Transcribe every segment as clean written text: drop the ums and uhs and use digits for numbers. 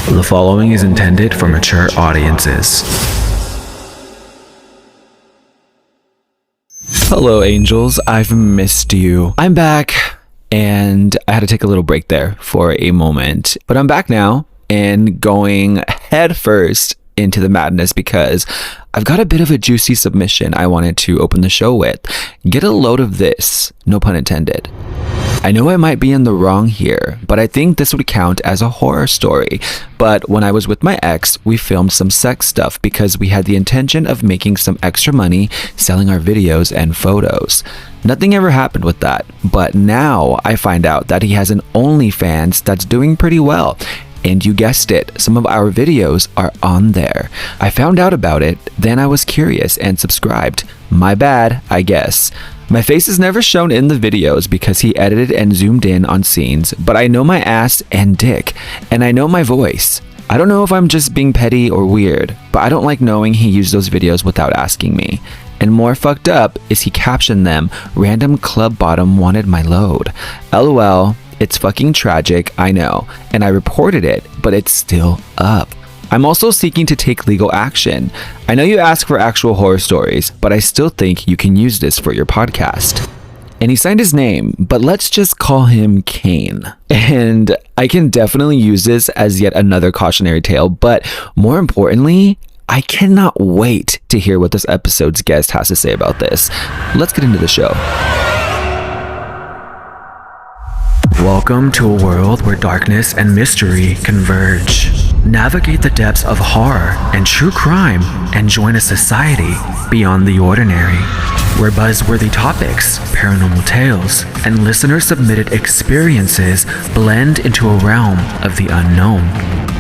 The following is intended for mature audiences. Hello, angels. I've missed you. I'm back, and I had to take a little break there for a moment. But I'm back now and going head first into the madness because I've got a bit of a juicy submission I wanted to open the show with. Get a load of this, no pun intended. I know I might be in the wrong here, but I think this would count as a horror story. But when I was with my ex, we filmed some sex stuff because we had the intention of making some extra money selling our videos and photos. Nothing ever happened with that, but now I find out that he has an OnlyFans that's doing pretty well. And you guessed it, some of our videos are on there. I found out about it, then I was curious and subscribed. My bad, I guess. My face is never shown in the videos because he edited and zoomed in on scenes, but I know my ass and dick, and I know my voice. I don't know if I'm just being petty or weird, but I don't like knowing he used those videos without asking me. And more fucked up is he captioned them, "Random club bottom wanted my load." LOL, it's fucking tragic, I know, and I reported it, but it's still up. I'm also seeking to take legal action. I know you ask for actual horror stories, but I still think you can use this for your podcast. And he signed his name, but let's just call him Kane. And I can definitely use this as yet another cautionary tale, but more importantly, I cannot wait to hear what this episode's guest has to say about this. Let's get into the show. Welcome to a world where darkness and mystery converge. Navigate the depths of horror and true crime and join a society beyond the ordinary, where buzzworthy topics, paranormal tales, and listener-submitted experiences blend into a realm of the unknown.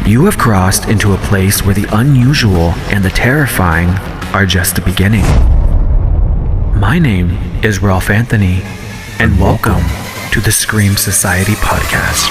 You have crossed into a place where the unusual and the terrifying are just the beginning. My name is Ralph Anthony, and welcome to the Scream Society podcast.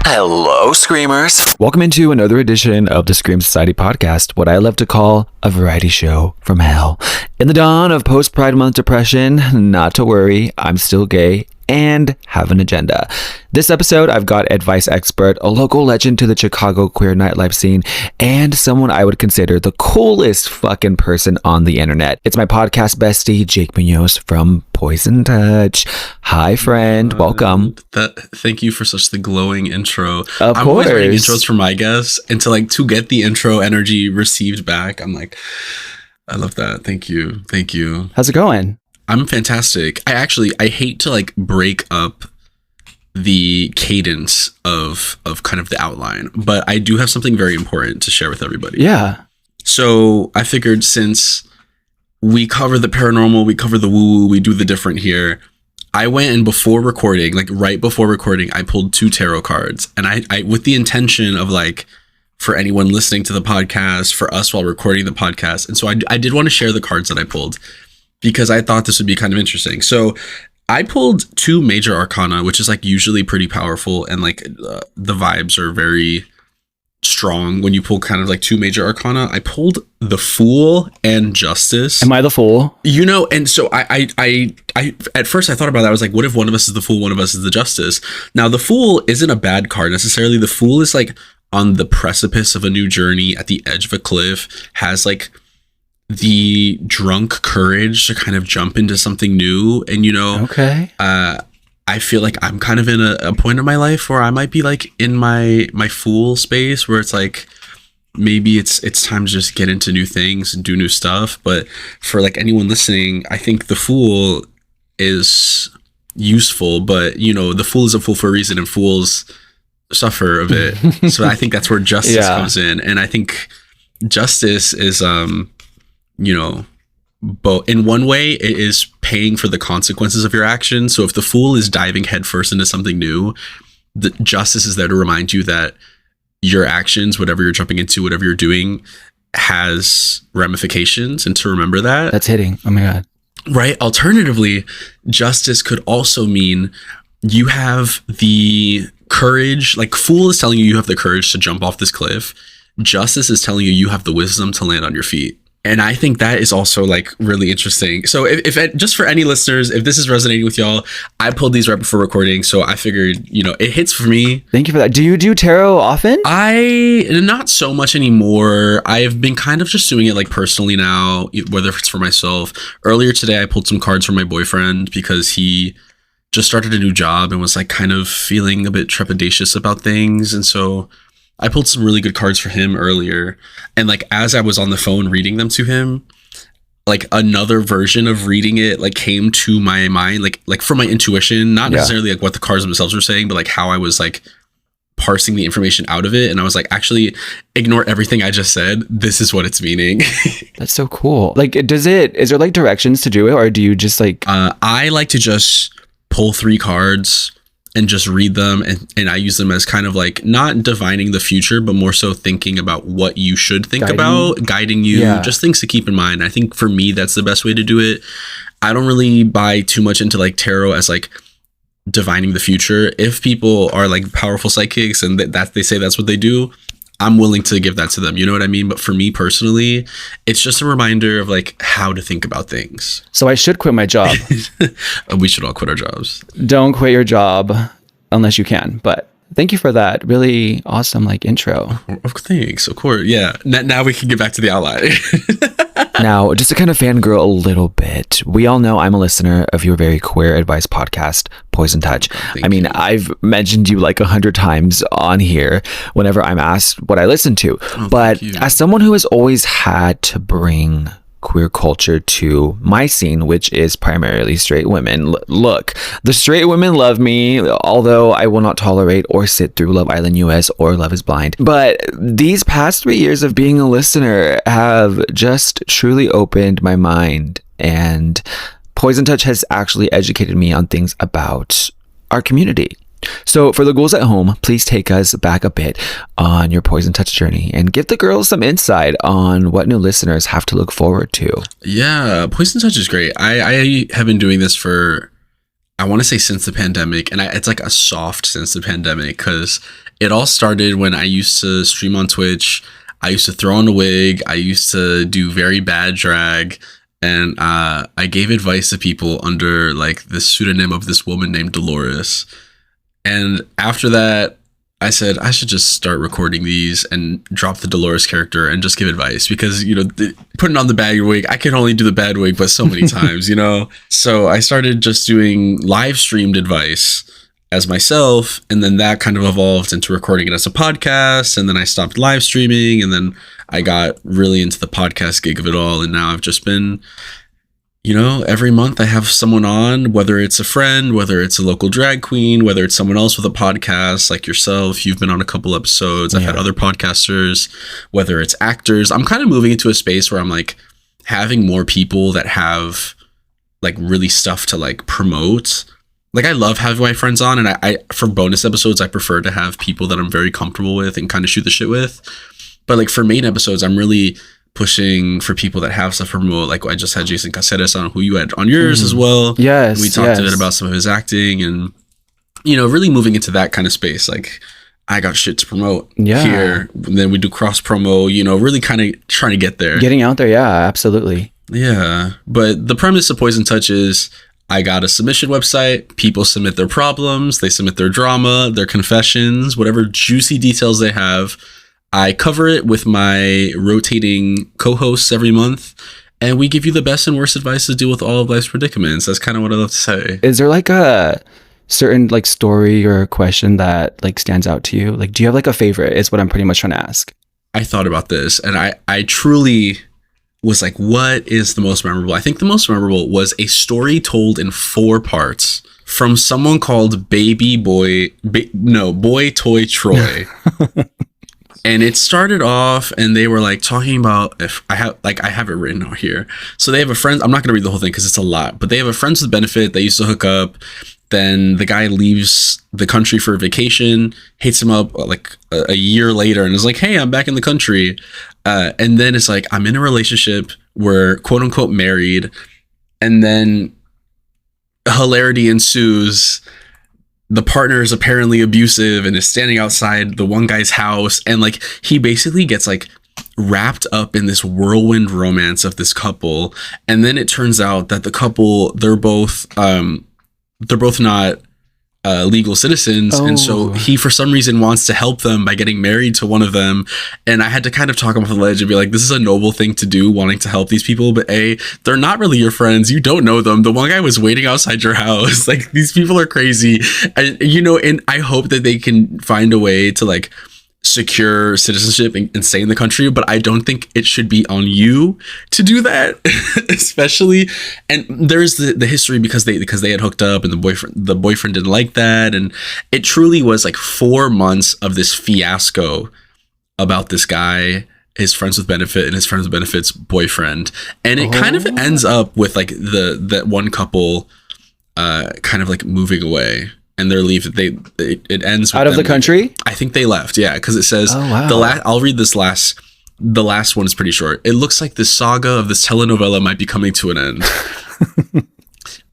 Hello, Screamers. Welcome into another edition of the Scream Society podcast, what I love to call a variety show from hell. In the dawn of post-Pride Month depression, not to worry, I'm still gay and have an agenda. This episode, I've got advice expert, a local legend to the Chicago queer nightlife scene, and someone I would consider the coolest fucking person on the internet. It's my podcast bestie, Jake Munoz from Poison Touch. Hi, friend. Welcome. Thank you for such the glowing intro. I'm always writing intros for my guests, and to get the intro energy received back, I'm like, I love that. Thank you. How's it going? I'm fantastic. I hate to break up the cadence of kind of the outline, but I do have something very important to share with everybody. Yeah. So I figured since we cover the paranormal, we cover the woo-woo, we do the different here, I went and right before recording, I pulled 2 tarot cards, and I with the intention of for anyone listening to the podcast, for us while recording the podcast. And so I did want to share the cards that I pulled, because I thought this would be kind of interesting. So I pulled 2 major arcana, which is usually pretty powerful, and the vibes are very strong when you pull kind of 2 major arcana. I pulled the Fool and Justice. Am I the Fool? And so I at first I thought about that. I was like, what if one of us is the Fool, one of us is the Justice? Now the Fool isn't a bad card necessarily. The Fool is on the precipice of a new journey, at the edge of a cliff, has the drunk courage to kind of jump into something new. And okay, I feel like I'm kind of in a point of my life where I might be in my Fool space, where it's maybe it's time to just get into new things and do new stuff. But for anyone listening, I think the Fool is useful, but the Fool is a fool for a reason, and fools suffer a bit. So I think that's where Justice comes in. And I think Justice is but in one way it is paying for the consequences of your actions. So if the Fool is diving headfirst into something new, the Justice is there to remind you that your actions, whatever you're jumping into, whatever you're doing, has ramifications, and to remember that. That's hitting. Oh my God. right? Alternatively, justice could also mean you have the courage, like fool is telling you have the courage to jump off this cliff. Justice is telling you you have the wisdom to land on your feet. And I think that is also like really interesting. So if just for any listeners, if this is resonating with y'all, I pulled these right before recording. So I figured, it hits for me. Thank you for that. Do you do tarot often? Not so much anymore. I've been kind of just doing it like personally now, whether it's for myself. Earlier today, I pulled some cards for my boyfriend because he just started a new job and was like kind of feeling a bit trepidatious about things. And so I pulled some really good cards for him earlier. And like, as I was on the phone reading them to him, like another version of reading it, like came to my mind, like from my intuition, not necessarily like what the cards themselves were saying, but like how I was like parsing the information out of it. And I was like, actually ignore everything I just said. This is what it's meaning. That's so cool. Like, is there like directions to do it, or do you just like, I like to just pull 3 cards and just read them, and I use them as kind of like not divining the future, but more so thinking about what you should think about, guiding you, just things to keep in mind. I think for me, that's the best way to do it. I don't really buy too much into like tarot as like divining the future. If people are like powerful psychics and that they say that's what they do, I'm willing to give that to them. You know what I mean? But for me personally, it's just a reminder of like how to think about things. So I should quit my job. We should all quit our jobs. Don't quit your job unless you can. But thank you for that really awesome like intro. Thanks. Of course. Yeah. Now we can get back to the outline. Now, just to kind of fangirl a little bit, we all know I'm a listener of your very queer advice podcast, Poison Touch. I mean, I've mentioned you like 100 times on here whenever I'm asked what I listen to. But as someone who has always had to bring queer culture to my scene, which is primarily straight women. Look, the straight women love me, although I will not tolerate or sit through Love Island US or Love is Blind. But these past 3 years of being a listener have just truly opened my mind, and Poison Touch has actually educated me on things about our community. So for the ghouls at home, please take us back a bit on your Poison Touch journey and give the girls some insight on what new listeners have to look forward to. Yeah, Poison Touch is great. I have been doing this for, I want to say since the pandemic, and it's like a soft since the pandemic, because it all started when I used to stream on Twitch. I used to throw on a wig. I used to do very bad drag. And I gave advice to people under like the pseudonym of this woman named Dolores. And after that, I said, I should just start recording these and drop the Dolores character and just give advice, because, putting on the bad wig, I can only do the bad wig, but so many times, So I started just doing live streamed advice as myself. And then that kind of evolved into recording it as a podcast. And then I stopped live streaming, and then I got really into the podcast gig of it all. And now I've just been, every month I have someone on, whether it's a friend, whether it's a local drag queen, whether it's someone else with a podcast like yourself. You've been on a couple episodes. I've had other podcasters, whether it's actors. I'm kind of moving into a space where I'm like having more people that have like really stuff to like promote. Like I love having my friends on, and I for bonus episodes, I prefer to have people that I'm very comfortable with and kind of shoot the shit with. But like for main episodes, I'm really pushing for people that have stuff to promote. Like I just had Jason Caceres on, who you had on yours as well. Yes. We talked a bit about some of his acting, and really moving into that kind of space. Like I got shit to promote here. And then we do cross promo, really kind of trying to get there. Getting out there. Yeah, absolutely. Yeah. But the premise of Poison Touch is I got a submission website. People submit their problems. They submit their drama, their confessions, whatever juicy details they have. I cover it with my rotating co-hosts every month, and we give you the best and worst advice to deal with all of life's predicaments. That's kind of what I love to say. Is there like a certain like story or question that like stands out to you? Like, do you have like a favorite? Is what I'm pretty much trying to ask. I thought about this, and I truly was like, what is the most memorable? I think the most memorable was a story told in 4 parts from someone called Boy Toy Troy. And it started off, and they were like talking about, if I have it written out here. So they have a friend. I'm not going to read the whole thing because it's a lot, but they have a friends with benefit. They used to hook up. Then the guy leaves the country for a vacation, hits him up like a year later, and is like, hey, I'm back in the country. And then it's like, I'm in a relationship. We're quote unquote married. And then hilarity ensues. The partner is apparently abusive and is standing outside the one guy's house, and like he basically gets like wrapped up in this whirlwind romance of this couple. And then it turns out that the couple, they're both not legal citizens. And so he for some reason wants to help them by getting married to one of them. And I had to kind of talk him off the ledge and be like, this is a noble thing to do, wanting to help these people, but they're not really your friends. You don't know them. The one guy was waiting outside your house. Like, these people are crazy. And and I hope that they can find a way to like secure citizenship and stay in the country, but I don't think it should be on you to do that. Especially, and there's the history because they had hooked up, and the boyfriend didn't like that, and it truly was like 4 months of this fiasco about this guy, his friends with benefit, and his friends with benefit's boyfriend. And it kind of ends up with like that one couple kind of like moving away. And their leave, it ends with out of the country. I think they left, yeah, because it says I'll read this last. The last one is pretty short. It looks like the saga of this telenovela might be coming to an end.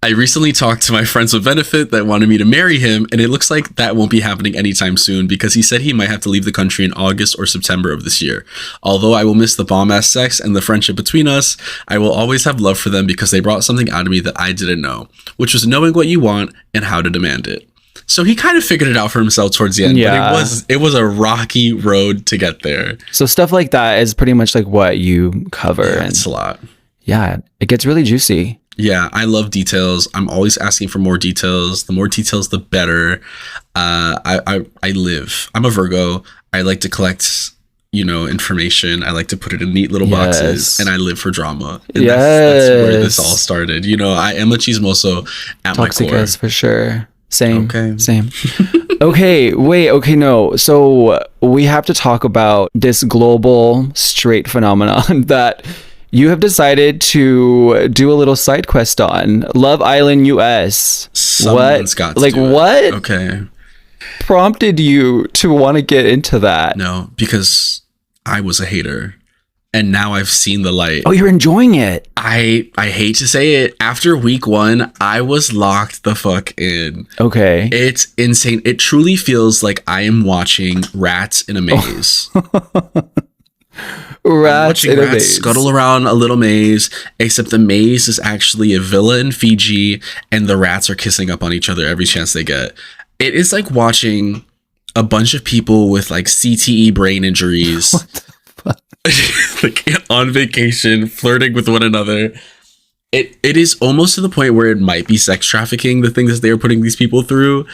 I recently talked to my friends with benefit that wanted me to marry him, and it looks like that won't be happening anytime soon because he said he might have to leave the country in August or September of this year. Although I will miss the bomb-ass sex and the friendship between us, I will always have love for them because they brought something out of me that I didn't know, which was knowing what you want and how to demand it. So he kind of figured it out for himself towards the end, but it was a rocky road to get there. So stuff like that is pretty much like what you cover. Yeah, it's a lot. Yeah, it gets really juicy. Yeah, I love details. I'm always asking for more details. The more details, the better. I'm a Virgo. I like to collect, information. I like to put it in neat little boxes, and I live for drama. And that's where this all started. I am a chismoso at Toxic my core. for sure. Same. Okay. Same. No. So we have to talk about this global straight phenomenon that you have decided to do a little side quest on. Love Island US. Someone's got to do it. What? Okay. Prompted you to want to get into that? No, because I was a hater. And now I've seen the light. Oh, you're enjoying it. I hate to say it. After week 1, I was locked the fuck in. Okay. It's insane. It truly feels like I am watching rats in a maze. Rats in a maze. Scuttle around a little maze, except the maze is actually a villa in Fiji, and the rats are kissing up on each other every chance they get. It is like watching a bunch of people with like CTE brain injuries. What the fuck? Like on vacation, flirting with one another. It is almost to the point where it might be sex trafficking, the things that they are putting these people through.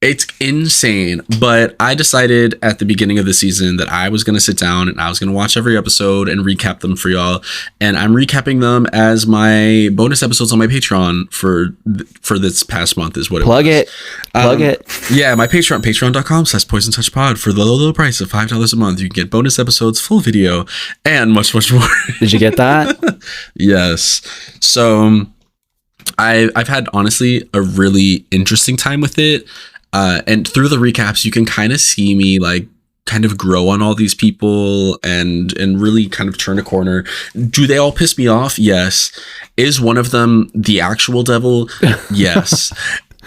It's insane. But I decided at the beginning of the season that I was going to sit down and I was going to watch every episode and recap them for y'all. And I'm recapping them as my bonus episodes on my Patreon for this past month is what it was. Plug it. Yeah, my Patreon, patreon.com/poisontouchpod. For the low price of $5 a month, you can get bonus episodes, full video, and much, much more. Did you get that? Yes. So I've had, honestly, a really interesting time with it. And through the recaps, you can kind of see me like kind of grow on all these people and really kind of turn a corner. Do they all piss me off? Yes. Is one of them the actual devil? Yes.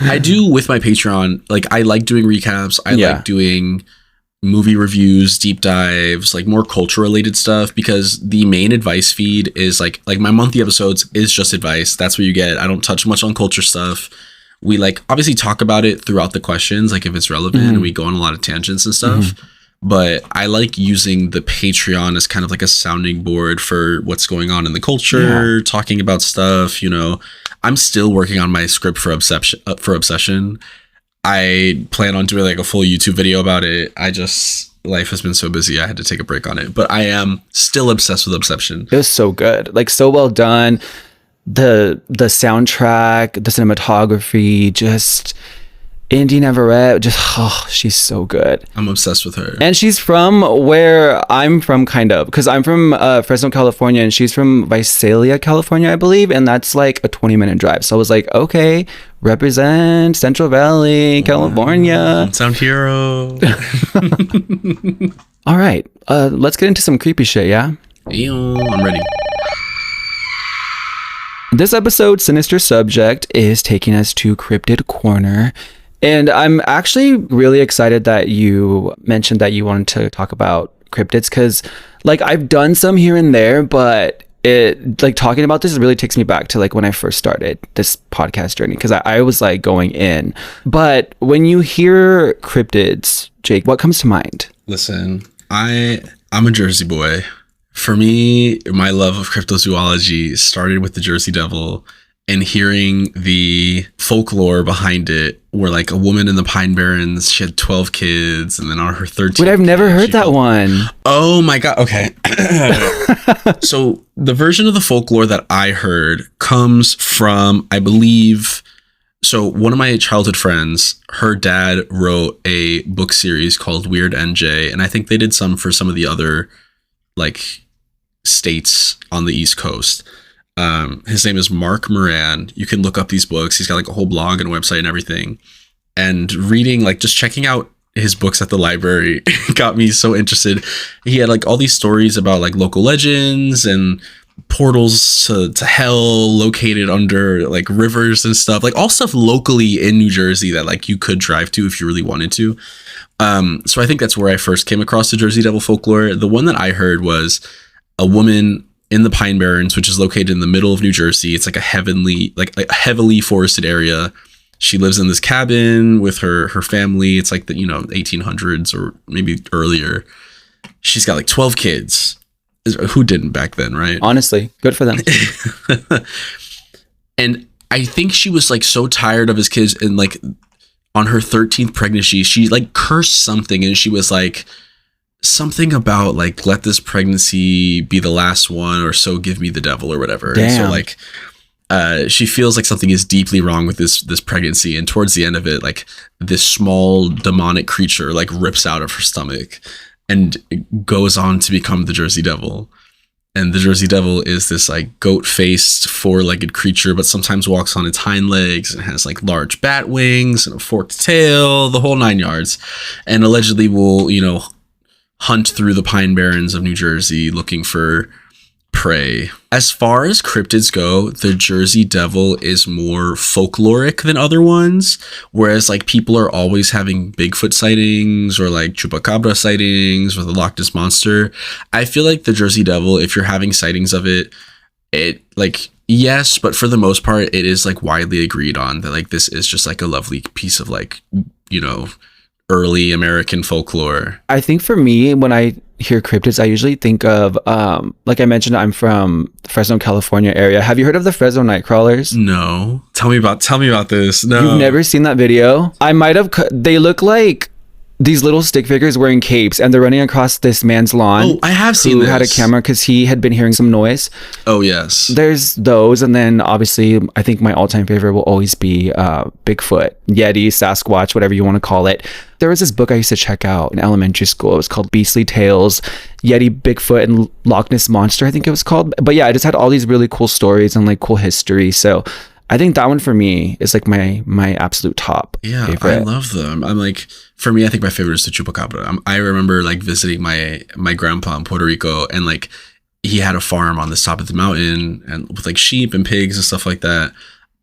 I do with my Patreon. Like, I like doing recaps. I like doing movie reviews, deep dives, like more culture related stuff, because the main advice feed is like my monthly episodes is just advice. That's what you get. I don't touch much on culture stuff. We like obviously talk about it throughout the questions, like if it's relevant, and we go on a lot of tangents and stuff. But I like using the Patreon as kind of like a sounding board for what's going on in the culture, talking about stuff. I'm still working on my script for Obsession. I plan on doing like a full YouTube video about it. Life has been so busy, I had to take a break on it. But I am still obsessed with Obsession. It was so good, like so well done. The soundtrack, the cinematography, just Indy Navarrete, she's so good. I'm obsessed with her. And she's from where I'm from, kind of, because I'm from Fresno, California, and she's from Visalia, California, I believe, and that's like a 20-minute drive. So I was like, okay, represent Central Valley, California. Sound hero. All right, let's get into some creepy shit, yeah? I'm ready. This episode's sinister subject is taking us to Cryptid Corner. And I'm actually really excited that you mentioned that you wanted to talk about cryptids, because like I've done some here and there, but it like talking about this really takes me back to like when I first started this podcast journey, because I was like going in. But when you hear cryptids, Jake, what comes to mind? Listen, I'm a Jersey boy. For me, my love of cryptozoology started with the Jersey Devil, and hearing the folklore behind it, where like a woman in the Pine Barrens, she had 12 kids, and then on her 13th Wait, I've never heard that one. Oh my God. Okay. So the version of the folklore that I heard comes from, I believe, so one of my childhood friends, her dad wrote a book series called Weird NJ, and I think they did some for some of the other like states on the East Coast. His name is Mark Moran. You can look up these books. He's got like a whole blog and a website and everything. And reading, like just checking out his books at the library got me so interested. He had like all these stories about like local legends and portals to hell located under like rivers and stuff, like all stuff locally in New Jersey that like you could drive to if you really wanted to. So I think that's where I first came across the Jersey Devil folklore. The one that I heard was a woman in the Pine Barrens, which is located in the middle of New Jersey. It's like a heavily forested area. She lives in this cabin with her family. It's like the 1800s or maybe earlier. She's got like 12 kids. Who didn't back then, right? Honestly, good for them. And I think she was like so tired of his kids, and like on her 13th pregnancy, she like cursed something, and she was like something about like, let this pregnancy be the last one, or so give me the devil, or whatever. Damn. And so like she feels like something is deeply wrong with this pregnancy, and towards the end of it, like this small demonic creature like rips out of her stomach and it goes on to become the Jersey Devil. And the Jersey Devil is this like goat-faced, four-legged creature, but sometimes walks on its hind legs and has like large bat wings and a forked tail, the whole 9 yards, and allegedly will hunt through the Pine Barrens of New Jersey looking for prey. As far as cryptids go, the Jersey Devil is more folkloric than other ones, whereas like people are always having Bigfoot sightings or like chupacabra sightings or the Loch Ness Monster. I feel like the Jersey Devil, if you're having sightings of it like, yes, but for the most part, it is like widely agreed on that like this is just like a lovely piece of like, early American folklore. I think for me, when I hear cryptids, I usually think of, like I mentioned, I'm from the Fresno, California area. Have you heard of the Fresno Nightcrawlers? No. Tell me about this. No. You've never seen that video? I might have. They look like these little stick figures wearing capes, and they're running across this man's lawn. Oh, I have seen this. Who had a camera because he had been hearing some noise. Oh, yes. There's those, and then obviously I think my all-time favorite will always be Bigfoot, Yeti, Sasquatch, whatever you want to call it. There was this book I used to check out in elementary school. It was called Beastly Tales, Yeti, Bigfoot, and Loch Ness Monster, I think it was called. But yeah, I just had all these really cool stories and like cool history. So I think that one for me is like my absolute top favorite. I love them. I'm like, for me, I think my favorite is the chupacabra. I remember like visiting my grandpa in Puerto Rico, and like he had a farm on the top of the mountain and with like sheep and pigs and stuff like that.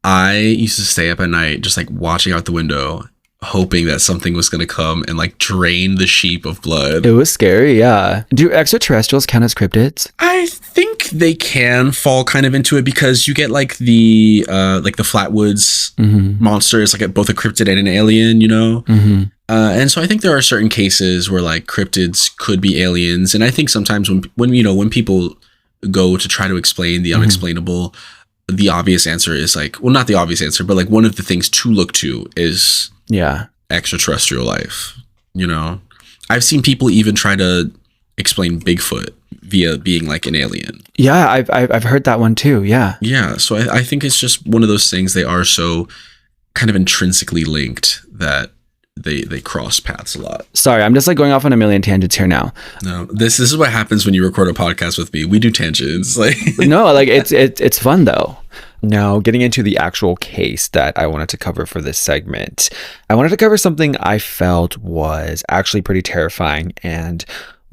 I used to stay up at night just like watching out the window, hoping that something was going to come and like drain the sheep of blood. It was scary, yeah. Do extraterrestrials count as cryptids? I think they can fall kind of into it, because you get like the Flatwoods monster is like both a cryptid and an alien, Mm-hmm. And so I think there are certain cases where like cryptids could be aliens, and I think sometimes when people go to try to explain the unexplainable, the obvious answer is like, well, not the obvious answer, but like one of the things to look to is extraterrestrial life. I've seen people even try to explain Bigfoot via being like an alien. Yeah, I've heard that one too. Yeah. So I think it's just one of those things. They are so kind of intrinsically linked that they cross paths a lot. Sorry, I'm just like going off on a million tangents here now. No, this is what happens when you record a podcast with me. We do tangents. Like no, like it's fun though. Now, getting into the actual case that I wanted to cover for this segment, I wanted to cover something I felt was actually pretty terrifying and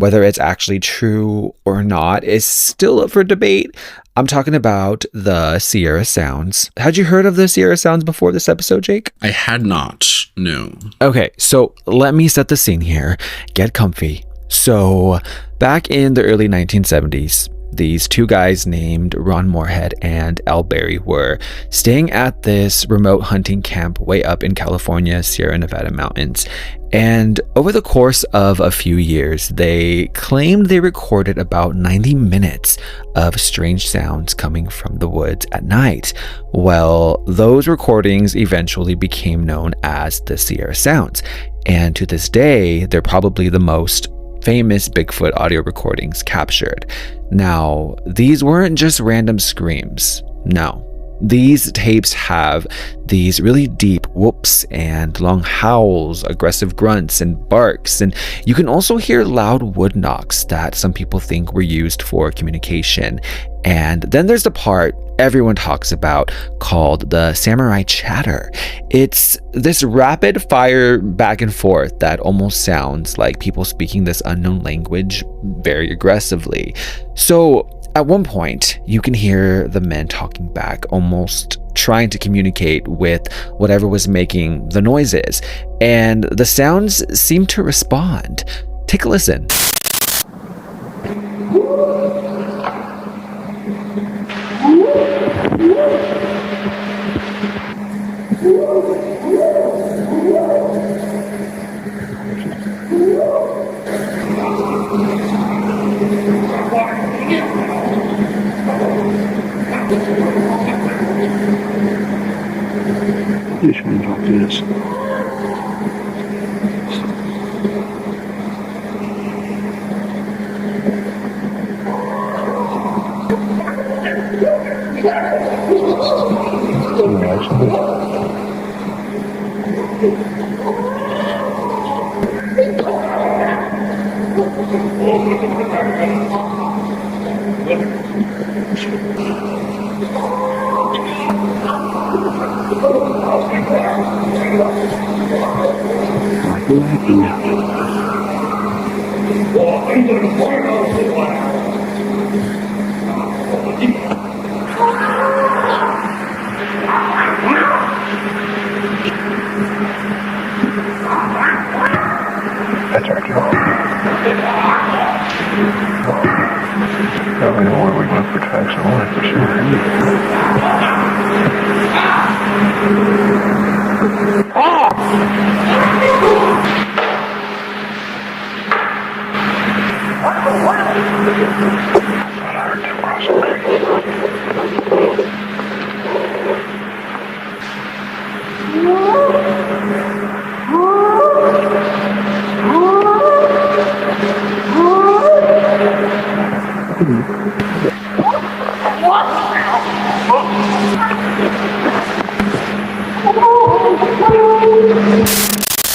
Whether it's actually true or not is still up for debate. I'm talking about the Sierra Sounds. Had you heard of the Sierra Sounds before this episode, Jake? I had not, no. Okay, so let me set the scene here. Get comfy. So back in the early 1970s, these two guys named Ron Moorhead and Al Berry were staying at this remote hunting camp way up in California, Sierra Nevada mountains. And over the course of a few years, they claimed they recorded about 90 minutes of strange sounds coming from the woods at night. Well, those recordings eventually became known as the Sierra Sounds. And to this day, they're probably the most famous Bigfoot audio recordings captured. Now, these weren't just random screams. No. These tapes have these really deep whoops and long howls, aggressive grunts and barks, and you can also hear loud wood knocks that some people think were used for communication. And then there's the part everyone talks about called the samurai chatter. It's this rapid fire back and forth that almost sounds like people speaking this unknown language very aggressively. So at one point, you can hear the men talking back, almost trying to communicate with whatever was making the noises, and the sounds seem to respond. Take a listen. You should talk to this. That's our job. Now we know where we went for tracks and all that for sure.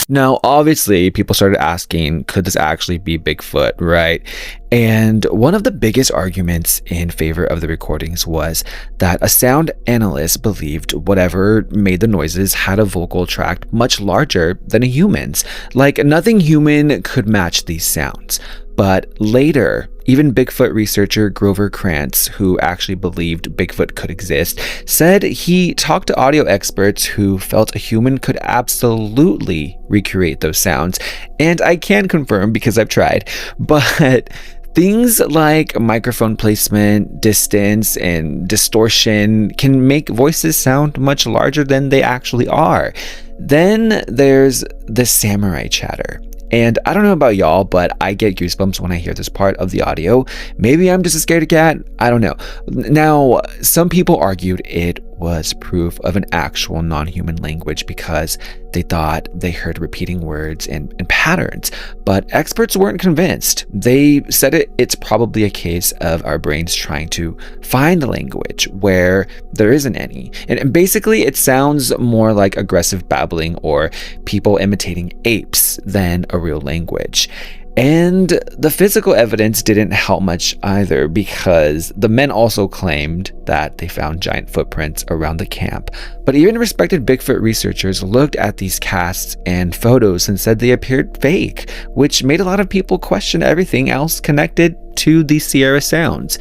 Now, obviously, people started asking, could this actually be Bigfoot, right? And one of the biggest arguments in favor of the recordings was that a sound analyst believed whatever made the noises had a vocal tract much larger than a human's. Like, nothing human could match these sounds. But later, even Bigfoot researcher Grover Krantz, who actually believed Bigfoot could exist, said he talked to audio experts who felt a human could absolutely recreate those sounds. And I can confirm because I've tried, but things like microphone placement, distance, and distortion can make voices sound much larger than they actually are. Then there's the samurai chatter. And I don't know about y'all, but I get goosebumps when I hear this part of the audio. Maybe I'm just a scaredy cat. I don't know. Now, some people argued it was proof of an actual non-human language because they thought they heard repeating words and patterns, but experts weren't convinced. They said it's probably a case of our brains trying to find the language where there isn't any. And basically, it sounds more like aggressive babbling or people imitating apes than a real language. And the physical evidence didn't help much either, because the men also claimed that they found giant footprints around the camp. But even respected Bigfoot researchers looked at these casts and photos and said they appeared fake, which made a lot of people question everything else connected to the Sierra Sounds.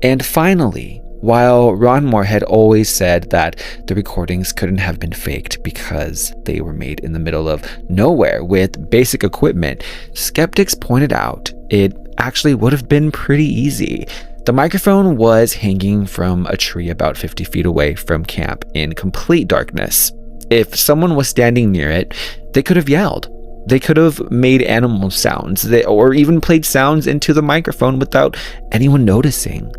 And finally, while Ron Moore had always said that the recordings couldn't have been faked because they were made in the middle of nowhere with basic equipment, skeptics pointed out it actually would have been pretty easy. The microphone was hanging from a tree about 50 feet away from camp in complete darkness. If someone was standing near it, they could have yelled. They could have made animal sounds, or even played sounds into the microphone without anyone noticing.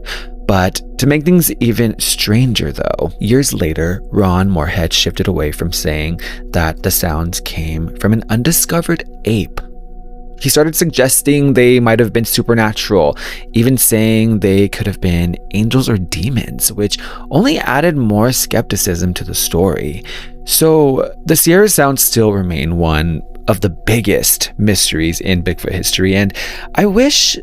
But to make things even stranger though, years later, Ron Moorhead shifted away from saying that the sounds came from an undiscovered ape. He started suggesting they might have been supernatural, even saying they could have been angels or demons, which only added more skepticism to the story. So the Sierra Sounds still remain one of the biggest mysteries in Bigfoot history, and I wish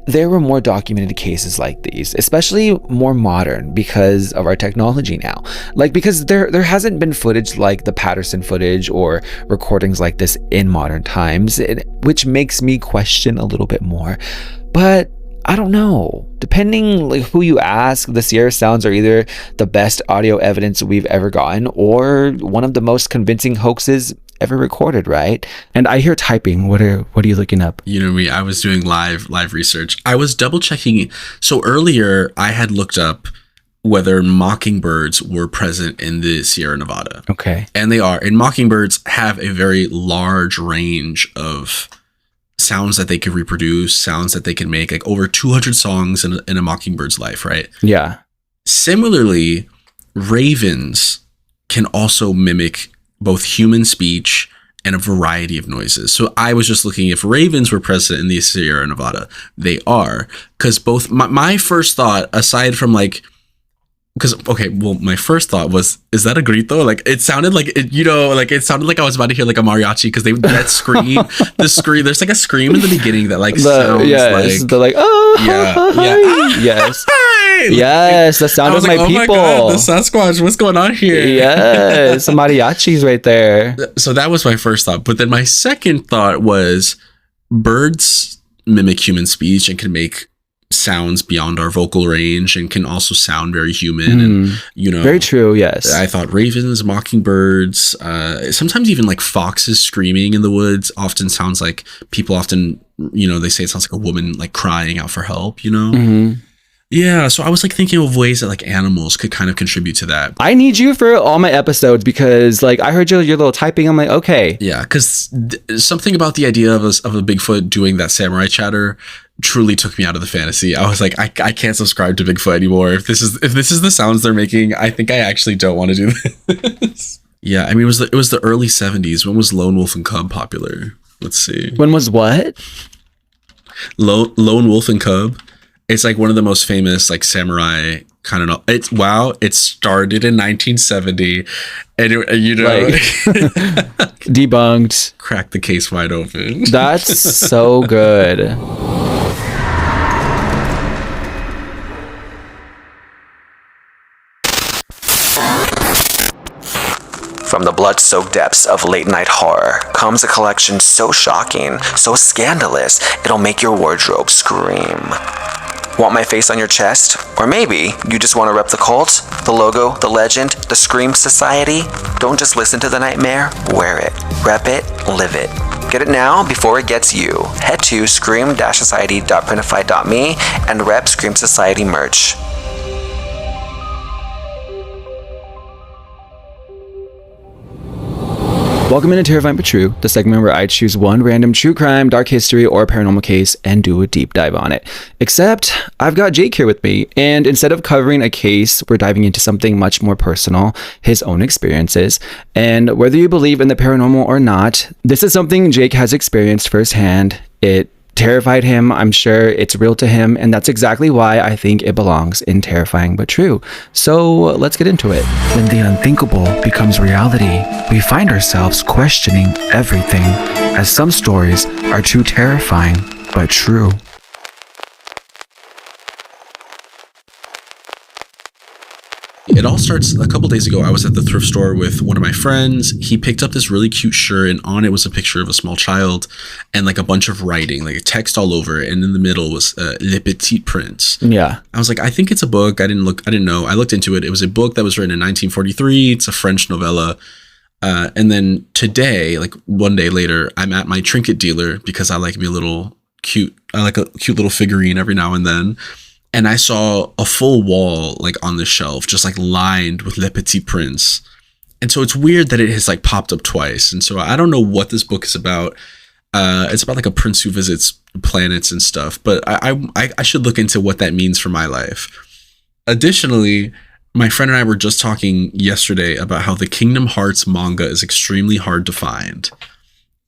there were more documented cases like these, especially more modern because of our technology now. Because there hasn't been footage like the Patterson footage or recordings like this in modern times, which makes me question a little bit more. But I don't know. Depending who you ask, the Sierra Sounds are either the best audio evidence we've ever gotten or one of the most convincing hoaxes ever recorded, right? And I hear typing. What are you looking up? You know me, I was doing live research. I was double checking. So earlier I had looked up whether mockingbirds were present in the Sierra Nevada. Okay. And they are. And mockingbirds have a very large range of sounds that they can reproduce, sounds that they can make, like over 200 songs in a mockingbird's life, right? Yeah. Similarly, ravens can also mimic both human speech and a variety of noises. So I was just looking if ravens were present in the Sierra Nevada. They are, because both my first thought, aside from my first thought was, is that a grito? It sounded like it, it sounded like I was about to hear like a mariachi, because that scream, there's like a scream in the beginning that sounds like they're like, oh yeah. Yes. Yes, the sound of my people. My God, the Sasquatch, what's going on here? Yes, mariachis right there. So that was my first thought. But then my second thought was birds mimic human speech and can make sounds beyond our vocal range and can also sound very human. And, very true, yes. I thought ravens, mockingbirds, sometimes even like foxes screaming in the woods often sounds like people often, they say it sounds like a woman like crying out for help, Mm-hmm. Yeah, so I was thinking of ways that animals could kind of contribute to that. I need you for all my episodes because I heard your little typing. I'm like, okay. Yeah, because something about the idea of a Bigfoot doing that samurai chatter truly took me out of the fantasy. I was like, I can't subscribe to Bigfoot anymore. If this is the sounds they're making, I think I actually don't want to do this. Yeah, I mean, it was the early 70s. When was Lone Wolf and Cub popular? Let's see. When was what? Lone Wolf and Cub. It's one of the most famous samurai kind of. It started in 1970, and debunked. Cracked the case wide open. That's so good. From the blood-soaked depths of late-night horror comes a collection so shocking, so scandalous, it'll make your wardrobe scream. Want my face on your chest? Or maybe you just want to rep the cult, the logo, the legend, the Scream Society? Don't just listen to the nightmare, wear it. Rep it, live it. Get it now before it gets you. Head to scream-society.printify.me and rep Scream Society merch. Welcome into Terrifying But True, the segment where I choose one random true crime, dark history, or paranormal case and do a deep dive on it. Except, I've got Jake here with me, and instead of covering a case, we're diving into something much more personal, his own experiences. And whether you believe in the paranormal or not, this is something Jake has experienced firsthand. It terrified him. I'm sure it's real to him, and that's exactly why I think it belongs in Terrifying But True. So let's get into it. When the unthinkable becomes reality, we find ourselves questioning everything, as some stories are too terrifying but true. It all starts a couple days ago. I was at the thrift store with one of my friends. He picked up this really cute shirt, and on it was a picture of a small child and like a bunch of writing, like a text all over it. And in the middle was Le Petit Prince. Yeah. I was like, I think it's a book. I didn't know. I looked into it. It was a book that was written in 1943. It's a French novella. And then today, like one day later, I'm at my trinket dealer because I like me a little cute. I like a cute little figurine every now and then. And I saw a full wall, like on the shelf, just like lined with Le Petit Prince. And so it's weird that it has like popped up twice. And so I don't know what this book is about. It's about like a prince who visits planets and stuff, but I should look into what that means for my life. Additionally, my friend and I were just talking yesterday about how the Kingdom Hearts manga is extremely hard to find.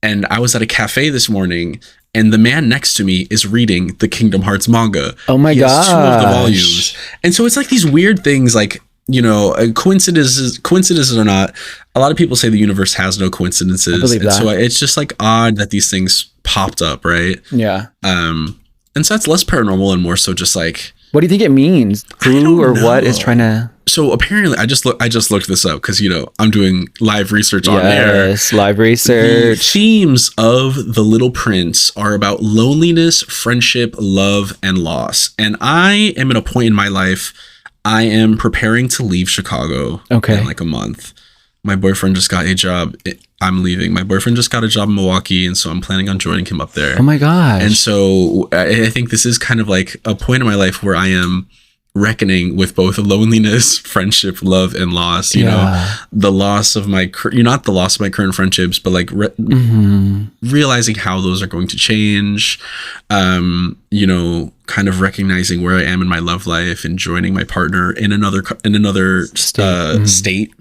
And I was at a cafe this morning, and the man next to me is reading the Kingdom Hearts manga. Oh my gosh. 2 of the volumes. And so it's like these weird things, like, you know, coincidences or not, a lot of people say the universe has no coincidences. I believe that. So it's just like odd that these things popped up, right? Yeah. And so that's less paranormal and more so just like, What do you think it means? Who or what is trying to... So apparently, I just looked this up because, you know, I'm doing live research on air. Yes, live research. The themes of The Little Prince are about loneliness, friendship, love, and loss. And I am at a point in my life, I am preparing to leave Chicago in like a month. My boyfriend just got a job. I'm leaving. My boyfriend just got a job in Milwaukee, and so I'm planning on joining him up there. Oh my gosh. And so I think this is kind of like a point in my life where I am reckoning with both loneliness, friendship, love, and loss. You know, the loss of my not the loss of my current friendships, but like realizing how those are going to change. You know, kind of recognizing where I am in my love life and joining my partner in another state.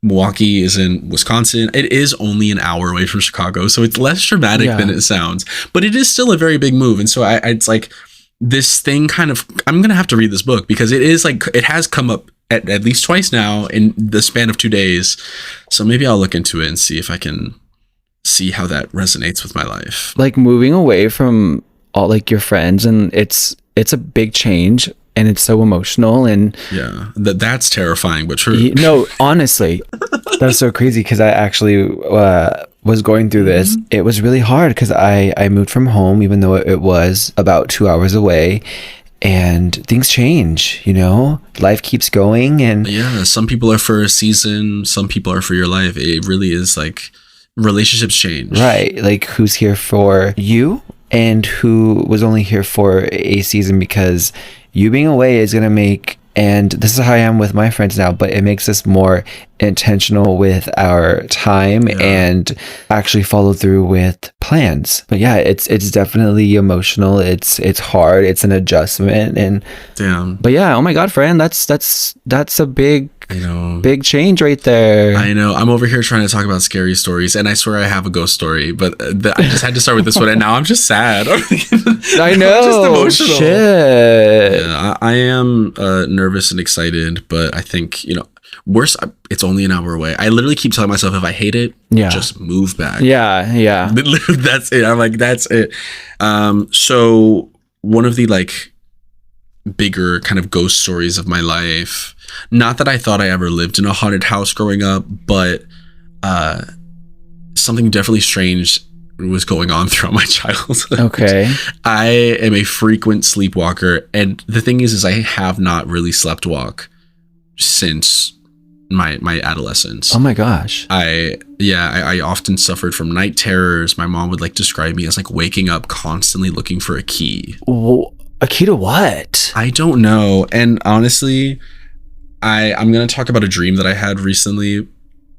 Milwaukee is in Wisconsin. It is only an hour away from Chicago, so it's less dramatic than it sounds, but it is still a very big move. And so it's like this thing kind of, I'm going to have to read this book because it is like, it has come up at least twice now in the span of 2 days. So maybe I'll look into it and see if I can see how that resonates with my life. Like moving away from all like your friends, and it's a big change. And it's so emotional, and that's terrifying, but true. No, honestly, that's so crazy because I actually was going through this. It was really hard because I moved from home, even though it was about 2 hours away, and things change. You know, life keeps going, and some people are for a season, some people are for your life. It really is like relationships change, right? Like who's here for you, and who was only here for a season because you being away is going to make, and this is how I am with my friends now, but it makes us more intentional with our time and actually follow through with plans. But yeah, it's definitely emotional. It's hard. It's an adjustment. And but yeah, oh my God, friend, that's a big, big change right there. I know. I'm over here trying to talk about scary stories, and I swear I have a ghost story, but I just had to start with this one, and now I'm just sad. I know. I'm just emotional. Shit. Yeah, I am nervous and excited, but I think, worse, it's only an hour away. I literally keep telling myself, if I hate it, just move back. Yeah. That's it. I'm like, that's it. So one of the like bigger kind of ghost stories of my life, not that I thought I ever lived in a haunted house growing up, but something definitely strange was going on throughout my childhood. Okay. I am a frequent sleepwalker, and the thing is I have not really slept walk since my adolescence. Oh my gosh. I often suffered from night terrors. My mom would like describe me as like waking up constantly looking for a key. A key to what? I don't know. And honestly, I'm going to talk about a dream that I had recently,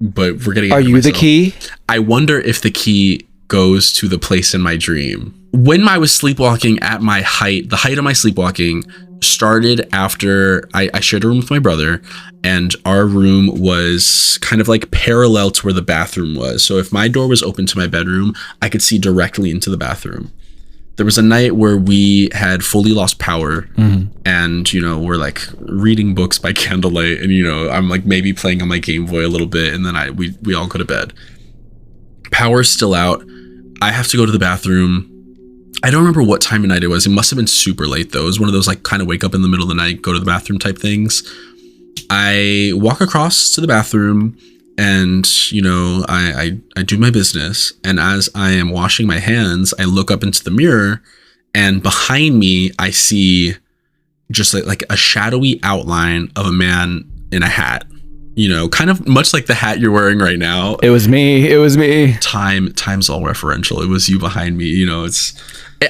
but we're getting. Are you the key? I wonder if the key goes to the place in my dream. When I was sleepwalking at my height, the height of my sleepwalking started after I shared a room with my brother, and our room was kind of like parallel to where the bathroom was. So if my door was open to my bedroom, I could see directly into the bathroom. there was a night where we had fully lost power, and we're like reading books by candlelight, and I'm like maybe playing on my Game Boy a little bit, and then we all go to bed. Power's still out. I have to go to the bathroom. I don't remember what time of night it was. It must have been super late though. It was one of those like kind of wake up in the middle of the night, go to the bathroom type things. I walk across to the bathroom, and I do my business, and as I am washing my hands, I look up into the mirror, and behind me I see just like a shadowy outline of a man in a hat, kind of much like the hat you're wearing right now. It was me. Time's all referential. It was you behind me.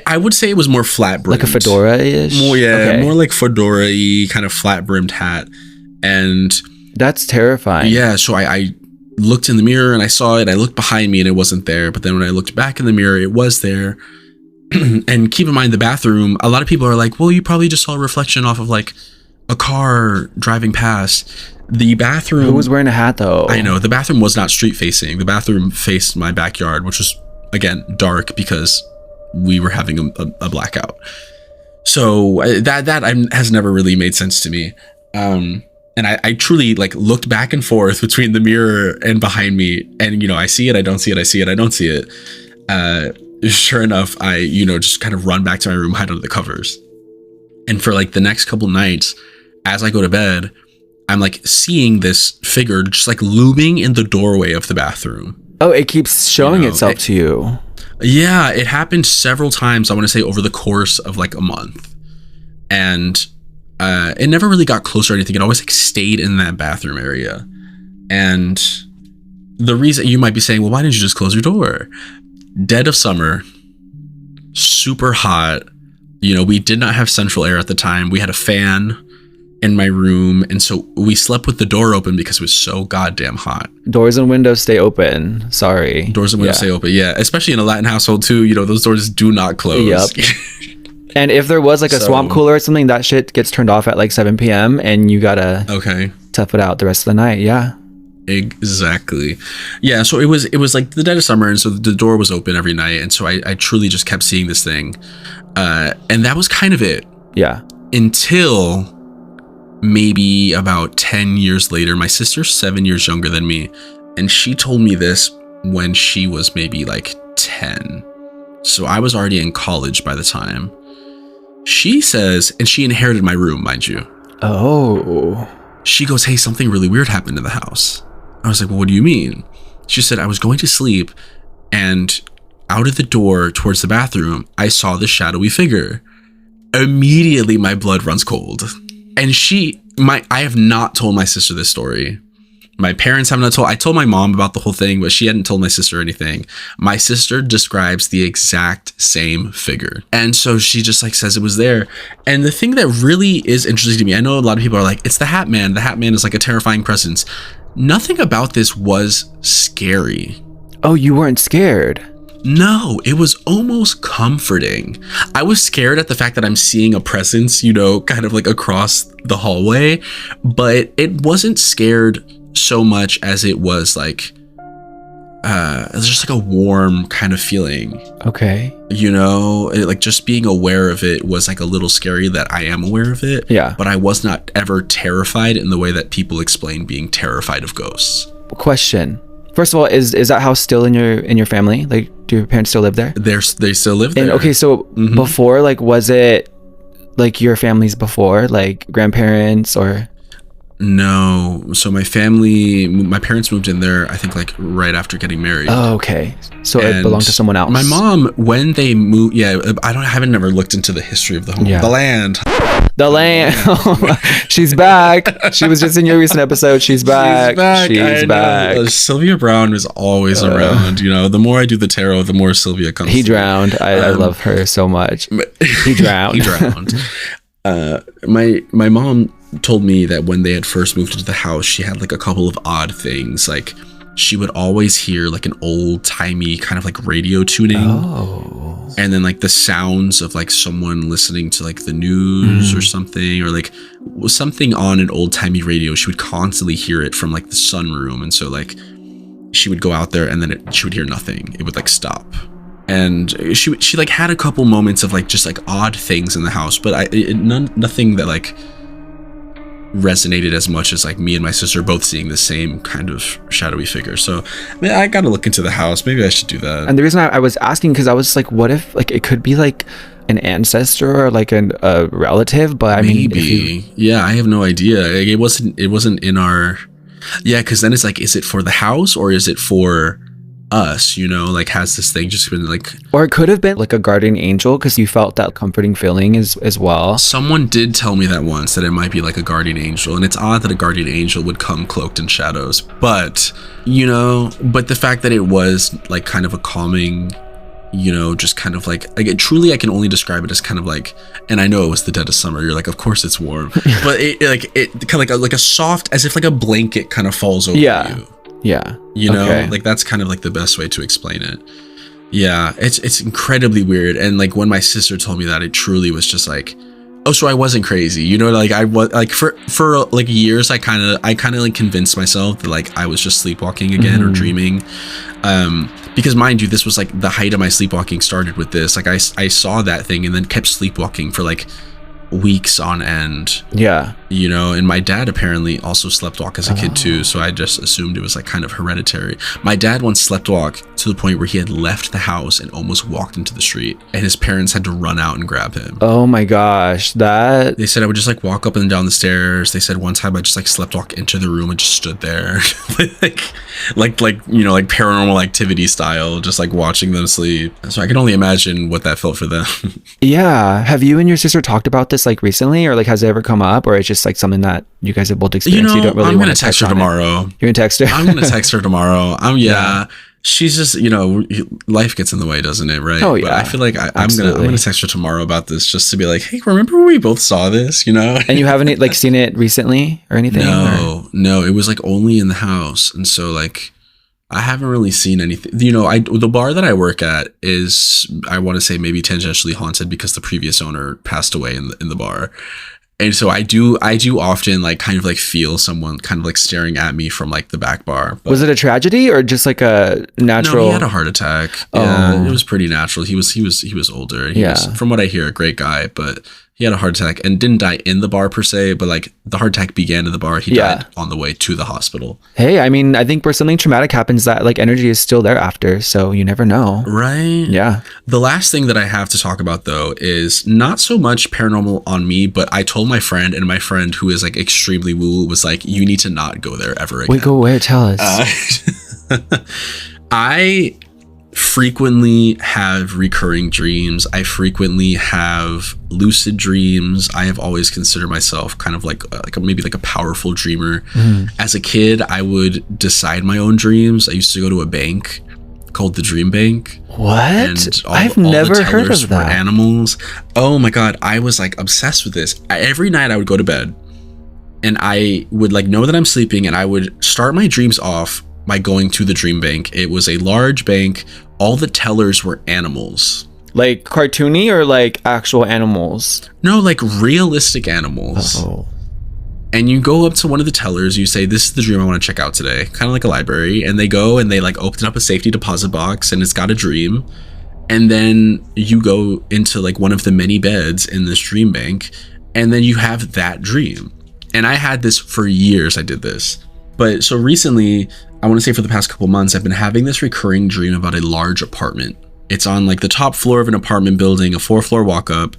I would say it was more flat brimmed, like a fedora-ish. More like fedora-y kind of flat brimmed hat. And that's terrifying. Yeah, so I looked in the mirror and I saw it. I looked behind me and it wasn't there. But then when I looked back in the mirror, it was there. And keep in mind, the bathroom, a lot of people are like, well, you probably just saw a reflection off of like a car driving past. The bathroom... Who was wearing a hat though? I know. The bathroom was not street facing. The bathroom faced my backyard, which was, again, dark because we were having a blackout. So that has never really made sense to me. And I truly like looked back and forth between the mirror and behind me, and I see it, I don't see it, I see it, I don't see it. Sure enough, I just kind of run back to my room, hide under the covers. And for like the next couple nights, as I go to bed, I'm like seeing this figure just like looming in the doorway of the bathroom. Oh, it keeps showing itself to you. Yeah, it happened several times, I want to say over the course of like a month. And it never really got close or anything. It always like stayed in that bathroom area. And the reason you might be saying, well, why didn't you just close your door? Dead of summer, super hot. We did not have central air at the time. We had a fan in my room. And so we slept with the door open because it was so goddamn hot. Doors and windows stay open. Sorry. Doors and windows stay open. Yeah. Especially in a Latin household too. Those doors do not close. Yep. And if there was like a swamp cooler or something, that shit gets turned off at like 7 p.m. and you gotta tough it out the rest of the night. Yeah. Exactly. Yeah. So it was like the dead of summer, and so the door was open every night, and so I truly just kept seeing this thing, and that was kind of it. Yeah. Until maybe about 10 years later, my sister's 7 years younger than me, and she told me this when she was maybe like 10. So I was already in college by the time. She says, and she inherited my room, mind you. Oh. She goes, hey, something really weird happened in the house. I was like, well, what do you mean? She said, I was going to sleep, and out of the door towards the bathroom, I saw this shadowy figure. Immediately, my blood runs cold. And I have not told my sister this story. My parents have not told. I told my mom about the whole thing, but she hadn't told my sister anything. My sister describes the exact same figure. And so she just like says it was there. And the thing that really is interesting to me, I know a lot of people are like, it's the Hat Man. The Hat Man is like a terrifying presence. Nothing about this was scary. Oh, you weren't scared? No, it was almost comforting. I was scared at the fact that I'm seeing a presence, kind of like across the hallway, but it wasn't scared so much as it was like it was just like a warm kind of feeling. Okay. Like just being aware of it was like a little scary that I am aware of it. Yeah. But I was not ever terrified in the way that people explain being terrified of ghosts. Question. First of all, is that house still in your family? Like, do your parents still live there? They still live there. And okay, so before, like, was it like your family's before, like grandparents or? No. So my parents moved in there, I think like right after getting married. Oh, okay. So it belonged to someone else. My mom, when they moved, I haven't never looked into the history of the home. Yeah. The land. She's back. She was just in your recent episode. She's back. She's back. Sylvia Brown is always around. The more I do the tarot, the more Sylvia comes. He drowned. I love her so much. He drowned. He drowned. My mom told me that when they had first moved into the house, she had like a couple of odd things. Like she would always hear like an old timey kind of like radio tuning. Oh. And then like the sounds of like someone listening to like the news or something, or like something on an old timey radio. She would constantly hear it from like the sunroom. And so like she would go out there and then she would hear nothing. It would like stop. And she like had a couple moments of like just like odd things in the house, but nothing that like resonated as much as like me and my sister both seeing the same kind of shadowy figure. So I mean, I gotta look into the house. Maybe I should do that. And the reason I was asking, because I was like, what if like it could be like an ancestor or like a relative? But I mean, yeah, I have no idea. Like, it wasn't in our, yeah, because then it's like, is it for the house or is it for us, you know, like has this thing just been like, or it could have been like a guardian angel, because you felt that comforting feeling as well. Someone did tell me that once, that it might be like a guardian angel, and it's odd that a guardian angel would come cloaked in shadows, but you know, but the fact that it was like kind of a calming, you know, just kind of like it truly, I can only describe it as kind of like, and I know it was the dead of summer, you're like, of course it's warm, but it kind of like a soft, as if like a blanket kind of falls over you. Yeah. You know, like that's kind of like the best way to explain it. Yeah, it's incredibly weird. And like when my sister told me that, it truly was just like, oh, so I wasn't crazy. You know, like I was like for like years, I kind of like convinced myself that like I was just sleepwalking again or dreaming. Because mind you, this was like the height of my sleepwalking started with this. Like I saw that thing and then kept sleepwalking for like weeks on end. Yeah. You know, and my dad apparently also sleptwalk as a kid too, so I just assumed it was like kind of hereditary. My dad once sleptwalked to the point where he had left the house and almost walked into the street, and his parents had to run out and grab him. Oh my gosh, that... They said I would just like walk up and down the stairs. They said one time I just like sleptwalk into the room and just stood there like you know, like Paranormal Activity style, just like watching them sleep. So I can only imagine what that felt for them. Yeah. Have you and your sister talked about this like recently, or like has it ever come up, or it's just like something that you guys have both experienced? You know, you don't really I'm want gonna to text her tomorrow. You're gonna text her? I'm gonna text her tomorrow. Yeah. She's just, you know, life gets in the way, doesn't it? Right? Oh yeah. But I feel like I'm gonna text her tomorrow about this, just to be like, hey, remember when we both saw this? You know? And you haven't like seen it recently or anything? No, it was like only in the house, and so like I haven't really seen anything. You know, the bar that I work at is, I want to say, maybe tangentially haunted because the previous owner passed away in the bar. And so I do often like kind of like feel someone kind of like staring at me from like the back bar. But was it a tragedy or just like a natural? No, he had a heart attack. Yeah, it was pretty natural. He was older. He was, from what I hear, a great guy, but he had a heart attack and didn't die in the bar per se, but like the heart attack began in the bar. He died on the way to the hospital. Hey, I mean, I think where something traumatic happens, that like energy is still there after, so you never know. Right? Yeah. The last thing that I have to talk about though is not so much paranormal on me, but I told my friend, and my friend, who is like extremely woo, was like, you need to not go there ever again. Wait, go where? Tell us. I frequently have recurring dreams. I frequently have lucid dreams. I have always considered myself kind of like maybe like a powerful dreamer. As a kid, I would decide my own dreams. I used to go to a bank called the Dream Bank. What? And I've never heard of that. Animals. Oh my god, I was like obsessed with this. Every night I would go to bed and I would like know that I'm sleeping, and I would start my dreams off by going to the Dream Bank. It was a large bank. All the tellers were animals. Like cartoony or like actual animals? No, like realistic animals. Oh. And you go up to one of the tellers, you say, this is the dream I want to check out today. Kind of like a library. And they go and they like open up a safety deposit box, and it's got a dream. And then you go into like one of the many beds in this dream bank, and then you have that dream. And I had this for years. I did this. But so recently, I want to say for the past couple months, I've been having this recurring dream about a large apartment. It's on like the top floor of an apartment building, a 4-floor walk up.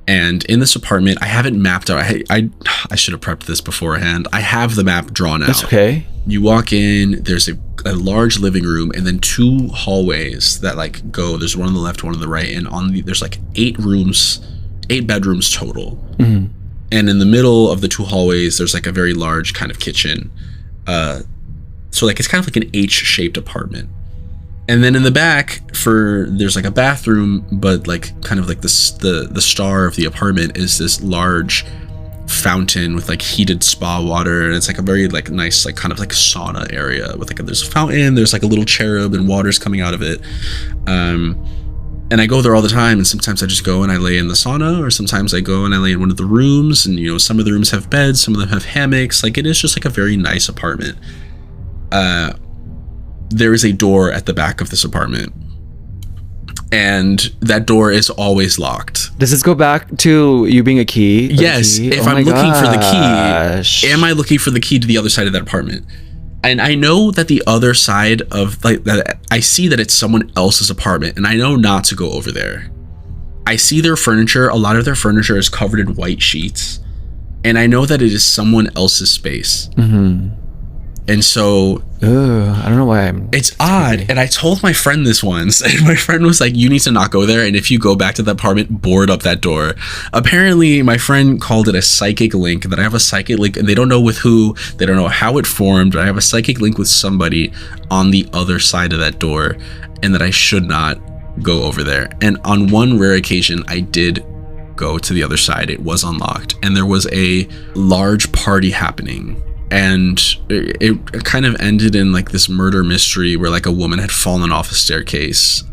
And in this apartment, I haven't mapped out. I should have prepped this beforehand. I have the map drawn out. That's okay. You walk in, there's a large living room, and then 2 hallways that like go. There's one on the left, one on the right, and there's like 8 bedrooms total. And in the middle of the 2 hallways, there's like a very large kind of kitchen. So like it's kind of like an H-shaped apartment. And then in the back there's like a bathroom, but like kind of like the star of the apartment is this large fountain with like heated spa water, and it's like a very like nice like kind of like sauna area with like there's a fountain, there's like a little cherub and water's coming out of it. And I go there all the time, and sometimes I just go and I lay in the sauna, or sometimes I go and I lay in one of the rooms, and you know, some of the rooms have beds, some of them have hammocks. Like it is just like a very nice apartment. There is a door at the back of this apartment, and that door is always locked. Does this go back to you being a key? Yes. Key? If I'm looking for the key, am I looking for the key to the other side of that apartment? And I know that the other side of like that, I see that it's someone else's apartment, and I know not to go over there. I see their furniture. A lot of their furniture is covered in white sheets, and I know that it is someone else's space. And so I don't know why it's odd. And I told my friend this once, and my friend was like, you need to not go there. And if you go back to the apartment, board up that door. Apparently, my friend called it a psychic link, that I have a psychic link, and they don't know with who, they don't know how it formed, but I have a psychic link with somebody on the other side of that door, and that I should not go over there. And on one rare occasion, I did go to the other side. It was unlocked, and there was a large party happening. And it kind of ended in like this murder mystery where like a woman had fallen off a staircase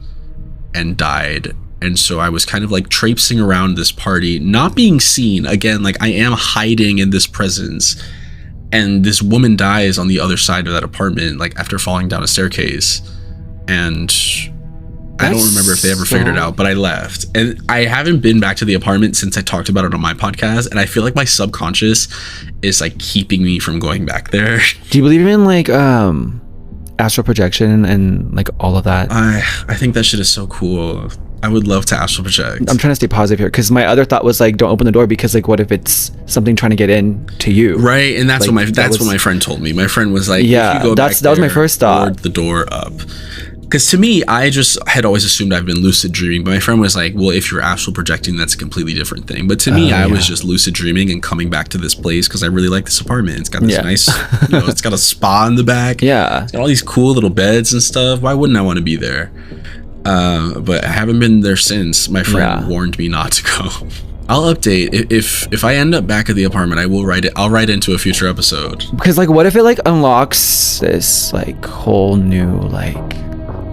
and died. And so I was kind of like traipsing around this party, not being seen. Again, like I am hiding in this presence. And this woman dies on the other side of that apartment, like after falling down a staircase. And I don't remember if they ever figured it out, but I left. And I haven't been back to the apartment since I talked about it on my podcast. And I feel like my subconscious is like keeping me from going back there. Do you believe in like astral projection and like all of that? I think that shit is so cool. I would love to astral project. I'm trying to stay positive here because my other thought was like, don't open the door because like, what if it's something trying to get in to you? Right, and that's like, what my friend told me. My friend was like, yeah, if you go that was my first thought. Board the door up. Because to me, I just had always assumed I've been lucid dreaming. But my friend was like, well, if you're astral projecting, that's a completely different thing. But to me, I was just lucid dreaming and coming back to this place because I really like this apartment. It's got this nice, it's got a spa in the back. Yeah. It's got all these cool little beds and stuff. Why wouldn't I want to be there? But I haven't been there since. My friend warned me not to go. I'll update if I end up back at the apartment. I'll write into a future episode. Because like, what if it like unlocks this like whole new like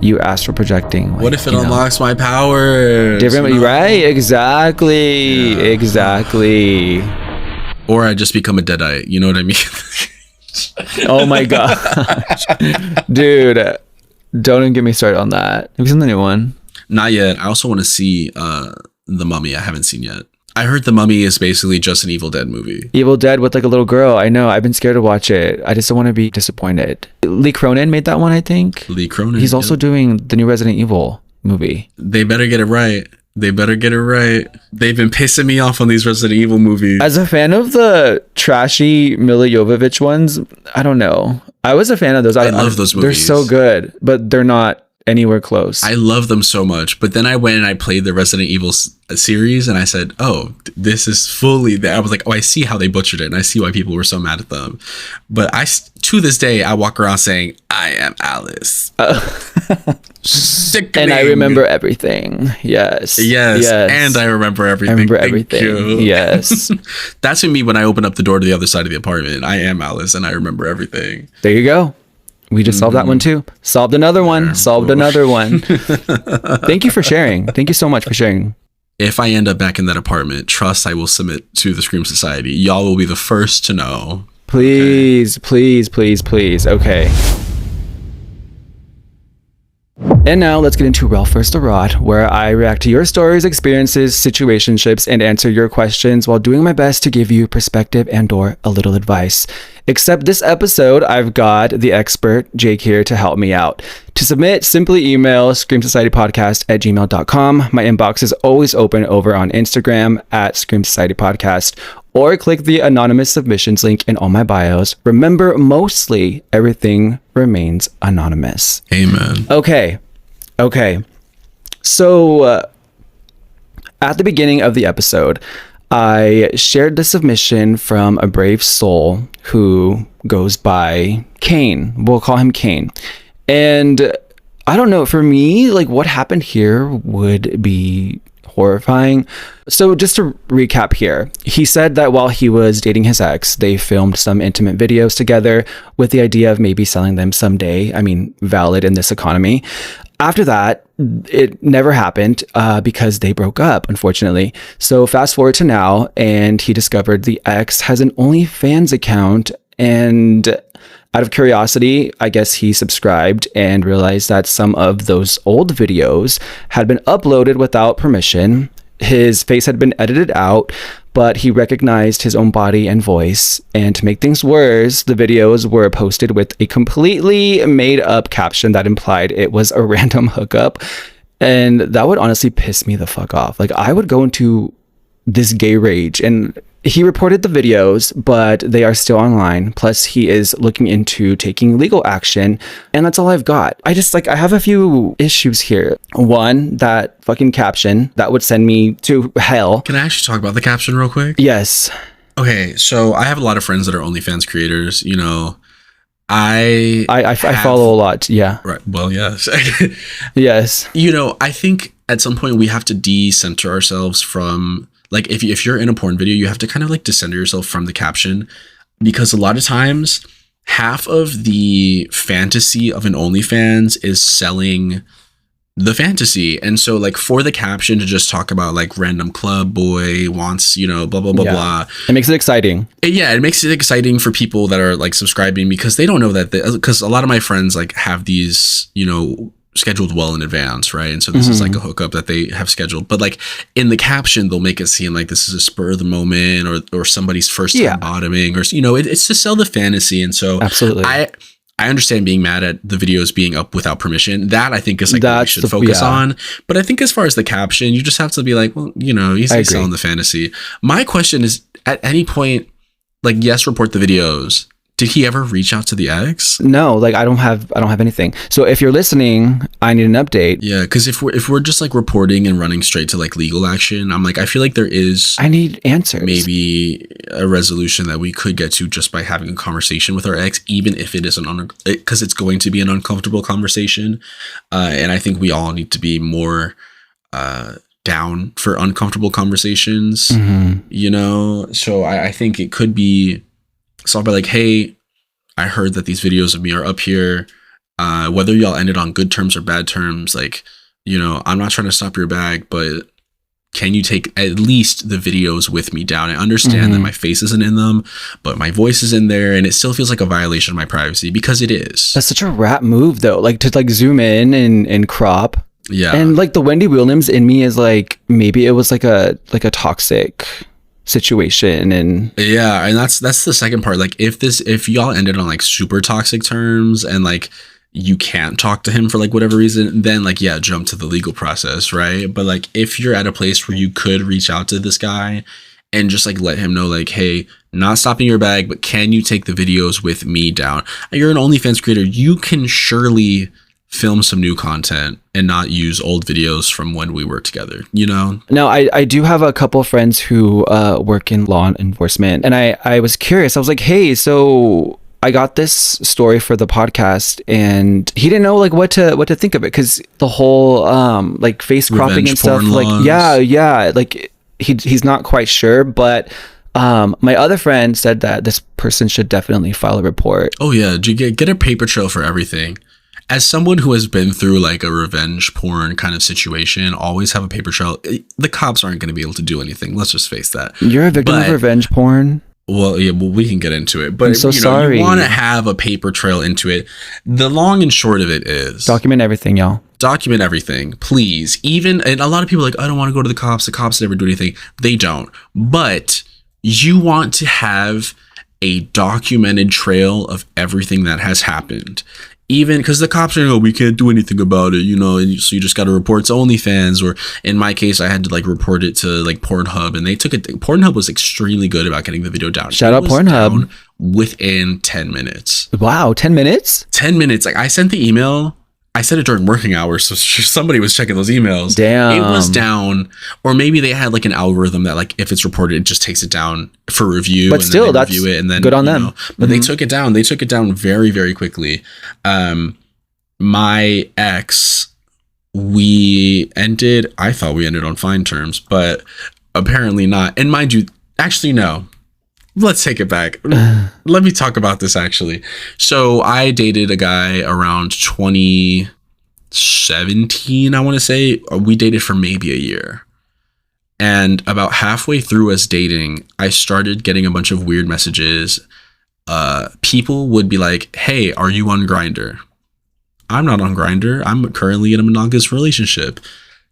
you astral projecting? Like, what if it unlocks my powers? Different, right? Exactly. Yeah. Exactly. Or I just become a deadite. You know what I mean? Oh my gosh, dude! Don't even get me started on that. Have you seen the new one? Not yet. I also want to see The Mummy. I haven't seen yet. I heard The Mummy is basically just an Evil Dead movie. Evil Dead with like a little girl. I know. I've been scared to watch it. I just don't want to be disappointed. Lee Cronin made that one, I think. Lee Cronin. He's also doing the new Resident Evil movie. They better get it right. They better get it right. They've been pissing me off on these Resident Evil movies. As a fan of the trashy Mila Jovovich ones, I don't know. I was a fan of those. I love those movies. They're so good, but they're not anywhere close. I love them so much. But then I went and I played the Resident Evil series and I said, oh, this is fully there. I was like, oh, I see how they butchered it and I see why people were so mad at them. But to this day, I walk around saying, I am Alice. And I remember everything. Yes. And I remember everything. I remember everything. Yes. That's me when I open up the door to the other side of the apartment. I am Alice and I remember everything. There you go. We just solved that one too. Solved another one. Solved another one. Thank you for sharing. Thank you so much for sharing. If I end up back in that apartment, trust I will submit to the Scream Society. Y'all will be the first to know. Please, please, please, please. Okay. And now let's get into Rel First Rod, where I react to your stories, experiences, situationships, and answer your questions while doing my best to give you perspective and or a little advice. Except this episode, I've got the expert, Jake, here to help me out. To submit, simply email screamsocietypodcast@gmail.com. My inbox is always open over on Instagram @screamsocietypodcast, or click the anonymous submissions link in all my bios. Remember, mostly everything remains anonymous. Amen. Okay. So, at the beginning of the episode, I shared the submission from a brave soul who goes by Kane. We'll call him Kane. And I don't know, for me, like what happened here would be horrifying. So just to recap here, he said that while he was dating his ex, they filmed some intimate videos together with the idea of maybe selling them someday. I mean, valid in this economy. After that, it never happened because they broke up, unfortunately. So fast forward to now, and he discovered the ex has an OnlyFans account, and Out of curiosity, I guess he subscribed and realized that some of those old videos had been uploaded without permission. His face had been edited out, but he recognized his own body and voice. And to make things worse, the videos were posted with a completely made up caption that implied it was a random hookup. And that would honestly piss me the fuck off. Like, I would go into this gay rage. And he reported the videos, but they are still online. Plus, he is looking into taking legal action. And that's all I've got. I have a few issues here. One, that fucking caption that would send me to hell. Can I actually talk about the caption real quick? Yes. Okay, so I have a lot of friends that are OnlyFans creators. You know, I follow a lot. Yeah. Right. Well, yes. Yes. You know, I think at some point we have to decenter ourselves from, like, if you're in a porn video, you have to kind of like decenter yourself from the caption, because a lot of times half of the fantasy of an OnlyFans is selling the fantasy. And so, like, for the caption to just talk about like random club boy wants, you know, blah, blah, blah, blah. It makes it exciting. It makes it exciting for people that are like subscribing, because they don't know that, because a lot of my friends like have these, you know, scheduled well in advance, right? And so this is like a hookup that they have scheduled, but like in the caption they'll make it seem like this is a spur of the moment, or somebody's first time bottoming, or, you know, it's to sell the fantasy. And so absolutely, I understand being mad at the videos being up without permission. That I think is like what we should focus on. But I think as far as the caption, you just have to be like, well, you know, he's selling the fantasy. My question is, at any point, like, yes, report the videos. Did he ever reach out to the ex? No, like I don't have anything. So if you're listening, I need an update. Yeah, because if we're just like reporting and running straight to like legal action, I'm like, I feel like I need answers. Maybe a resolution that we could get to just by having a conversation with our ex, even if it is because it's going to be an uncomfortable conversation. And I think we all need to be more down for uncomfortable conversations, you know? So I think it could be solved by like, hey, I heard that these videos of me are up here. Whether y'all ended on good terms or bad terms, like, you know, I'm not trying to stop your bag, but can you take at least the videos with me down? I understand that my face isn't in them, but my voice is in there, and it still feels like a violation of my privacy, because it is. That's such a rap move, though. Like, to like zoom in and crop. Yeah. And like the Wendy Williams in me is like, maybe it was like a toxic situation. And yeah, and that's the second part. Like, if y'all ended on like super toxic terms and like you can't talk to him for like whatever reason, then like, yeah, jump to the legal process, right? But like, if you're at a place where you could reach out to this guy and just like let him know, like, hey, not stopping your bag, but can you take the videos with me down? You're an OnlyFans creator, you can surely film some new content and not use old videos from when we were together, you know? Now, I do have a couple of friends who work in law enforcement, and I was curious. I was like, hey, so I got this story for the podcast, and he didn't know like what to think of it, because the whole like face cropping and stuff, like yeah, like he's not quite sure, but my other friend said that this person should definitely file a report. Oh yeah, get a paper trail for everything. As someone who has been through like a revenge porn kind of situation, always have a paper trail. The cops aren't going to be able to do anything. Let's just face that. You're a victim of revenge porn? Well, yeah, we can get into it. But I'm so sorry. You want to have a paper trail into it. The long and short of it is, document everything, y'all. Document everything, please. And a lot of people are like, I don't want to go to the cops. The cops never do anything. They don't. But you want to have a documented trail of everything that has happened. Even because the cops are like, oh, we can't do anything about it, you know, and so you just got to report to OnlyFans, or in my case, I had to like report it to like Pornhub, and they took it. Pornhub was extremely good about getting the video down. Shout out Pornhub. Within 10 minutes. Wow, 10 minutes? 10 minutes. Like, I sent the email. I sent it during working hours, so somebody was checking those emails. Damn. It was down, or maybe they had like an algorithm that like if it's reported, it just takes it down for review. But and still, then they that's review it, and then, good on them. But they took it down. They took it down very, very quickly. My ex, I thought we ended on fine terms, but apparently not. And mind you, actually, no. Let's take it back. Let me talk about this actually. So I dated a guy around 2017, I want to say. We dated for maybe a year. And about halfway through us dating, I started getting a bunch of weird messages people would be like, hey, are you on Grindr? I'm not on Grindr. I'm currently in a monogamous relationship.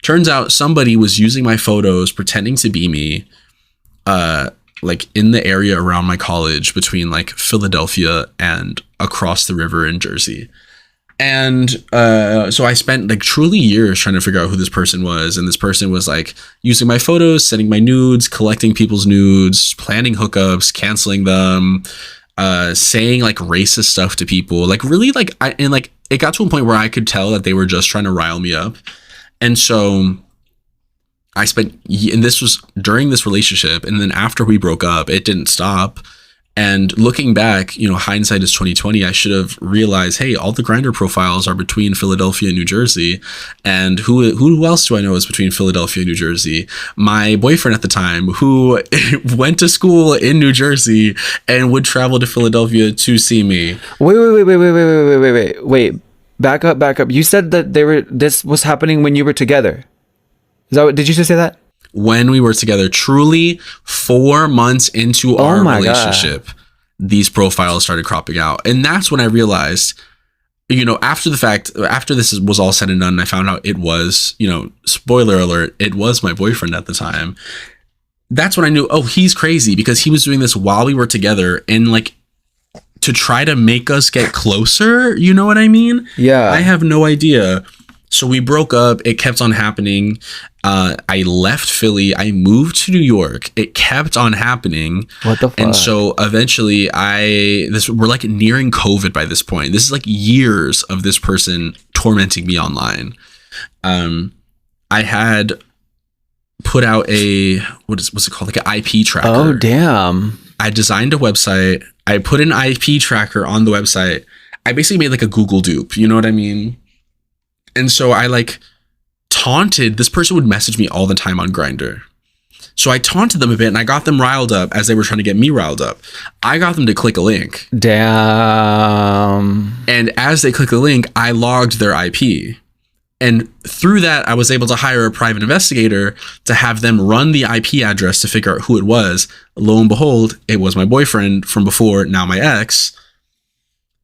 Turns out somebody was using my photos, pretending to be me, like in the area around my college between like Philadelphia and across the river in Jersey. And so I spent like truly years trying to figure out who this person was. And this person was like using my photos, sending my nudes, collecting people's nudes, planning hookups, canceling them, saying like racist stuff to people. Like really like it got to a point where I could tell that they were just trying to rile me up. And so I spent, and this was during this relationship. And then after we broke up, it didn't stop. And looking back, you know, hindsight is 2020. I should have realized, hey, all the Grindr profiles are between Philadelphia and New Jersey. And who else do I know is between Philadelphia and New Jersey? My boyfriend at the time, who went to school in New Jersey and would travel to Philadelphia to see me. Wait. Back up. You said that this was happening when you were together. Is that what, did you just say that? When we were together, truly 4 months into our relationship, these profiles started cropping out. And that's when I realized, you know, after the fact, after this was all said and done, I found out it was, you know, spoiler alert, it was my boyfriend at the time. That's when I knew, oh, he's crazy, because he was doing this while we were together and like to try to make us get closer. You know what I mean? Yeah. I have no idea. So we broke up. It kept on happening. I left Philly. I moved to New York. It kept on happening. What the fuck? And so eventually we're like nearing COVID by this point. This is like years of this person tormenting me online. I had put out what's it called? Like an IP tracker. Oh, damn. I designed a website. I put an IP tracker on the website. I basically made like a Google dupe. You know what I mean? And so I like taunted, this person would message me all the time on Grindr. So I taunted them a bit and I got them riled up as they were trying to get me riled up. I got them to click a link. Damn. And as they click the link, I logged their IP. And through that, I was able to hire a private investigator to have them run the IP address to figure out who it was. Lo and behold, it was my boyfriend from before, now my ex.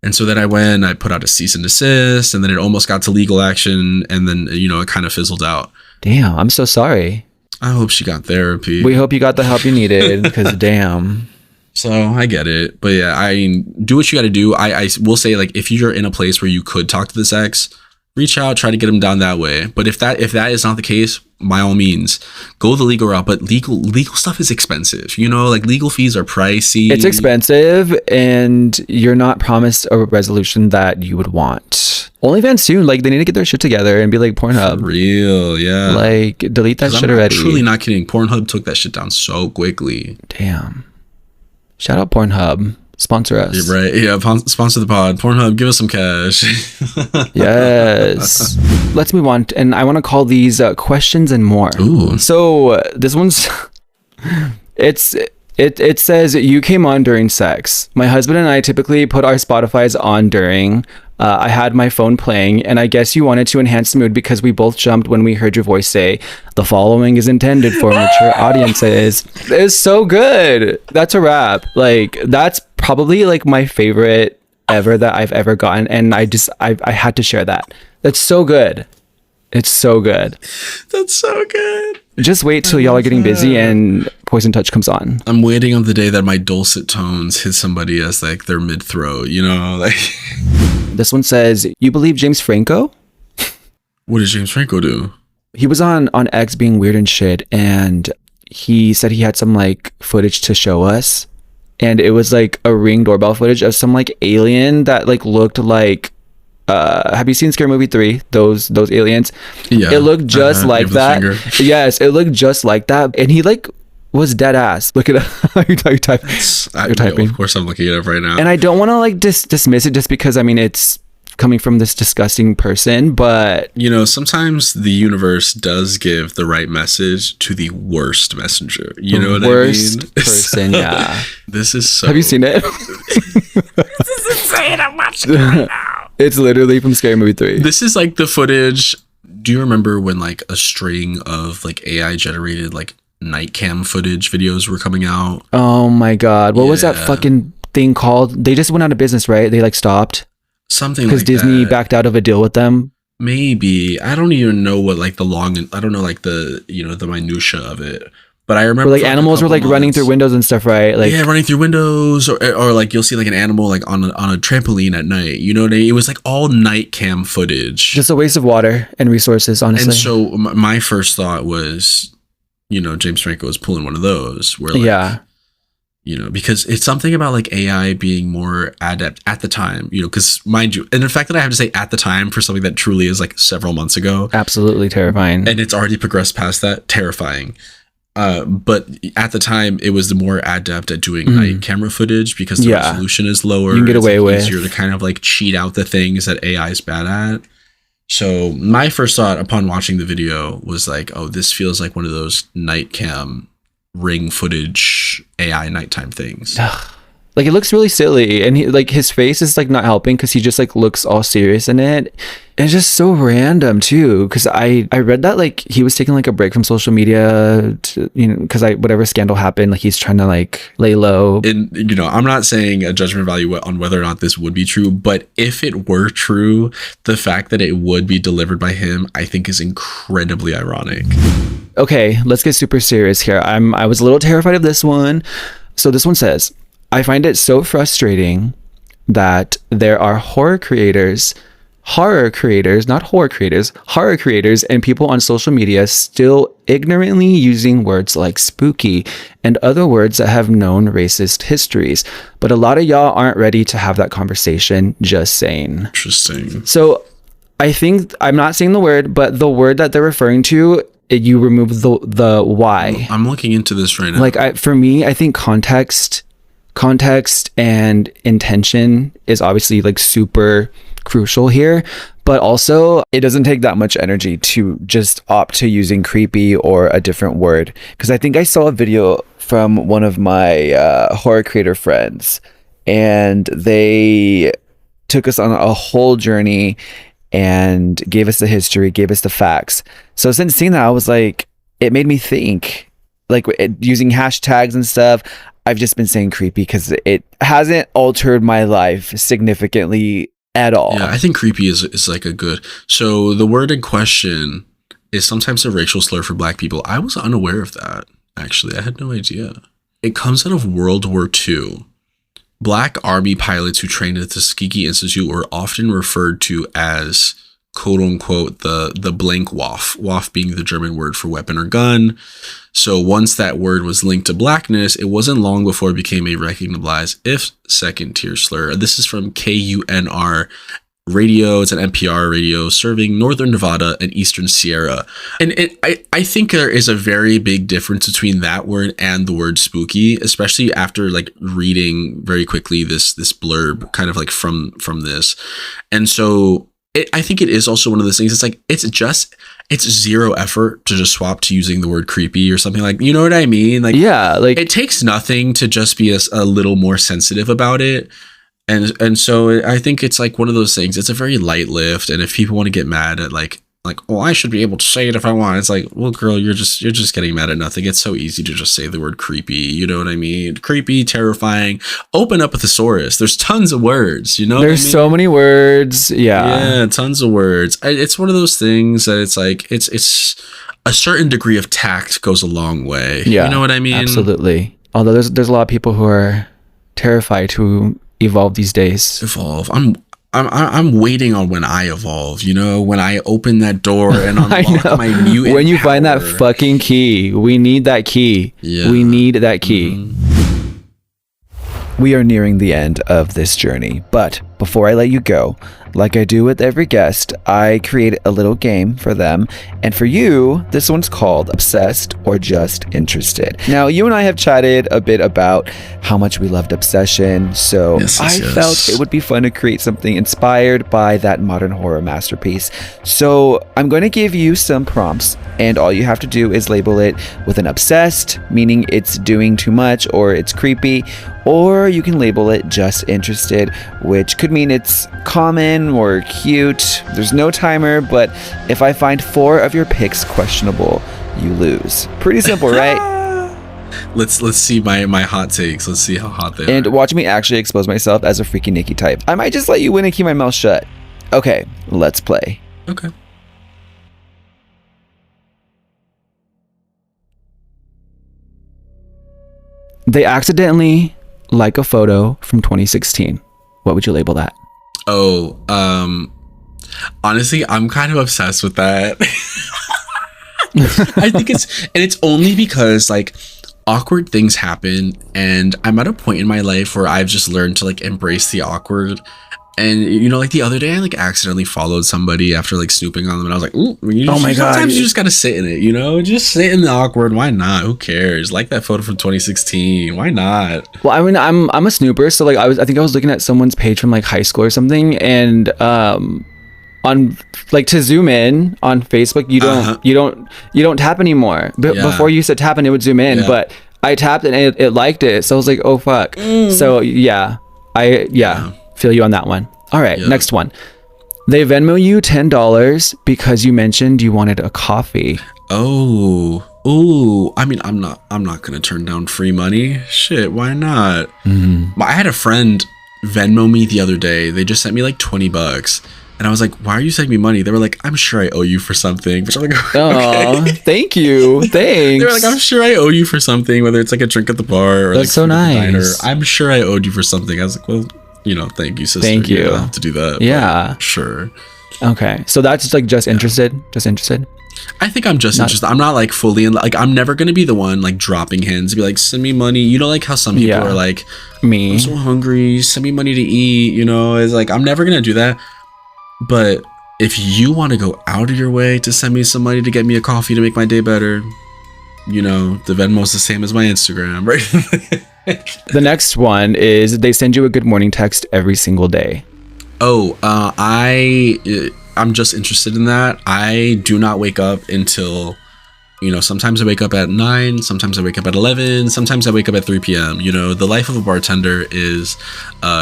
And so then I put out a cease and desist, and then it almost got to legal action, and then, you know, it kind of fizzled out. Damn, I'm so sorry. I hope she got therapy. We hope you got the help you needed, because damn. So I get it. But yeah, I mean, do what you got to do. I will say, like, if you're in a place where you could talk to this ex, reach out, try to get him down that way. But if that is not the case, by all means, go the legal route. But legal stuff is expensive. You know, like legal fees are pricey. It's expensive, and you're not promised a resolution that you would want. OnlyFans soon, like they need to get their shit together and be like Pornhub. For real, yeah. Like delete that shit already. I'm truly not kidding. Pornhub took that shit down so quickly. Damn. Shout out Pornhub. Sponsor us. Yeah, right. Yeah, sponsor the pod. Pornhub, give us some cash. Yes. Let's move on. And I want to call these questions and more. Ooh. So this one's it says you came on during sex. My husband and I typically put our Spotifys on during. I had my phone playing, and I guess you wanted to enhance the mood because we both jumped when we heard your voice say, "The following is intended for mature audiences." It's so good. That's a wrap. Like that's probably like my favorite ever that I've ever gotten, and I had to share that. That's so good. It's so good. That's so good. Just wait till y'all are getting busy and Poison Touch comes on. I'm waiting on the day that my dulcet tones hit somebody as like their mid-throat, you know, like. This one says, you believe James Franco? What did James Franco do? He was on X being weird and shit, and he said he had some like footage to show us, and it was like a Ring doorbell footage of some like alien that like looked like have you seen Scary Movie 3? Those aliens? Yeah. It looked just like that. Yes, it looked just like that, and he like was dead ass. Look at it. You're typing. You're typing. Of course, I'm looking it up right now. And I don't want to like dismiss it just because I mean it's coming from this disgusting person, but you know, sometimes the universe does give the right message to the worst messenger. You know what I mean? Worst person, yeah. This is so. Have you seen it? This is insane. I'm watching it right now. It's literally from Scary Movie 3. This is like the footage. Do you remember when like a string of like AI generated like night cam footage videos were coming out? Oh my god, what was that fucking thing called? They just went out of business, right? They like stopped Something because like Disney that. backed out of a deal with them. Maybe. I don't even know what like I don't know like the, you know, the minutia of it. But I remember Where like for, a animals were couple like running months- through windows and stuff, right? Like yeah, running through windows, or like you'll see like an animal like on a trampoline at night. You know what I mean? It was like all night cam footage. just a waste of water and resources, honestly. And so my first thought was, you know, James Franco was pulling one of those where like, yeah. you know, because it's something about like AI being more adept at the time, you know, because mind you, and the fact that I have to say at the time for something that truly is like several months ago, Absolutely terrifying. and it's already progressed past that, terrifying. But at the time, it was the more adept at doing night camera footage because the Yeah. resolution is lower. You can get It's, away like, with. easier to kind of like cheat out the things that AI is bad at. So my first thought upon watching the video was like, oh, this feels like one of those night cam ring footage AI nighttime things. Like it looks really silly, and he, like his face is like not helping because he just like looks all serious in it. And it's just so random too, because I read that like he was taking like a break from social media to, you know, because whatever scandal happened, like he's trying to like lay low. And you know, I'm not saying a judgment value on whether or not this would be true, but if it were true, the fact that it would be delivered by him, I think is incredibly ironic. Okay, let's get super serious here. I was a little terrified of this one. So this one says, I find it so frustrating that there are horror creators, not horror creators, horror creators and people on social media still ignorantly using words like spooky and other words that have known racist histories. But a lot of y'all aren't ready to have that conversation, just saying. Interesting. So I think, I'm not saying the word, but the word that they're referring to, you remove the Y. I'm looking into this right now. Like for me, I think context and intention is obviously like super crucial here, but also it doesn't take that much energy to just opt to using creepy or a different word. Because I think I saw a video from one of my horror creator friends, and they took us on a whole journey and gave us the history, gave us the facts. So since seeing that, I was like, it made me think, like using hashtags and stuff. I've just been saying creepy because it hasn't altered my life significantly at all. Yeah, I think creepy is like a good. So the word in question is sometimes a racial slur for Black people. I was unaware of that, actually. I had no idea. It comes out of World War II. Black Army pilots who trained at the Tuskegee Institute were often referred to as, quote unquote, the blank Waff, Waff being the German word for weapon or gun. So once that word was linked to blackness, it wasn't long before it became a recognized, if second tier slur. This is from KUNR radio. It's an NPR radio serving Northern Nevada and Eastern Sierra. And I think there is a very big difference between that word and the word spooky, especially after like reading very quickly this blurb kind of like from this. And so I think it is also one of those things. It's like, it's zero effort to just swap to using the word creepy or something, like, you know what I mean? Like, yeah, like it takes nothing to just be a little more sensitive about it. And so I think it's like one of those things. It's a very light lift. And if people want to get mad at like, oh, I should be able to say it if I want. It's like, well, girl, you're just getting mad at nothing. It's so easy to just say the word creepy. You know what I mean? Creepy, terrifying. Open up a thesaurus. There's tons of words. You know, there's so many words. Yeah, tons of words. It's one of those things that it's like it's a certain degree of tact goes a long way. Yeah, you know what I mean? Absolutely. Although there's a lot of people who are terrified to evolve these days. Evolve. I'm waiting on when I evolve, you know, when I open that door and unlock my mutant when you find that power. fucking key. We need that key. Yeah. We need that key. We are nearing the end of this journey, but before I let you go, like I do with every guest, I create a little game for them. And for you, this one's called Obsessed or Just Interested. Now, you and I have chatted a bit about how much we loved Obsession, so Yes. I felt it would be fun to create something inspired by that modern horror masterpiece. So I'm going to give you some prompts, and all you have to do is label it with an obsessed, meaning it's doing too much or it's creepy, or you can label it just interested, which could mean it's common or cute. There's no timer, but if I find 4 of your picks questionable, you lose. Pretty simple, right? Let's see my hot takes. Let's see how hot they And are. watch me actually expose myself as a freaky Nikki type. I might just let you win and keep my mouth shut. Okay, let's play. Okay. They accidentally like a photo from 2016. What would you label that? Oh, honestly, I'm kind of obsessed with that. I think it's only because like awkward things happen, and I'm at a point in my life where I've just learned to like embrace the awkward. And you know, like the other day I like accidentally followed somebody after like snooping on them, and I was like, ooh, Oh my God. sometimes you just gotta sit in it, you know, just sit in the awkward. Why not? Who cares? Like that photo from 2016. Why not? Well, I mean, I'm a snooper, so like I think I was looking at someone's page from like high school or something, and on like to zoom in on Facebook, you don't tap anymore. But Yeah. before you used to tap and it would zoom in, Yeah. but I tapped and it liked it, so I was like, oh fuck. So yeah, feel you on that one. All right, Yeah. next one. They Venmo you $10 because you mentioned you wanted a coffee. Oh, ooh. I mean, I'm not gonna turn down free money. Shit, why not? I had a friend Venmo me the other day. They just sent me like $20, and I was like, "Why are you sending me money?" They were like, "I'm sure I owe you for something." Which I'm like, Oh, okay. thank you. Thanks. They were like, "I'm sure I owe you for something, whether it's like a drink at the bar or That's like so food at the diner. nice. I'm sure I owed you for something." I was like, "Well, you know, thank you, sister. Thank you. don't have to do that." but Yeah. sure. Okay, so that's just like just interested. I think I'm just interested. I'm not like fully in, like, I'm never gonna be the one like dropping hints, be like, "Send me money." You know, like how some people Yeah. are like, Me. "I'm so hungry, send me money to eat." You know, it's like, I'm never gonna do that. But if you want to go out of your way to send me some money to get me a coffee to make my day better, you know, the Venmo's the same as my Instagram, right? The next one is they send you a good morning text every single day. Oh, I'm just interested in that. I do not wake up until, you know, sometimes I wake up at 9, sometimes I wake up at 11, sometimes I wake up at 3 p.m. You know, the life of a bartender is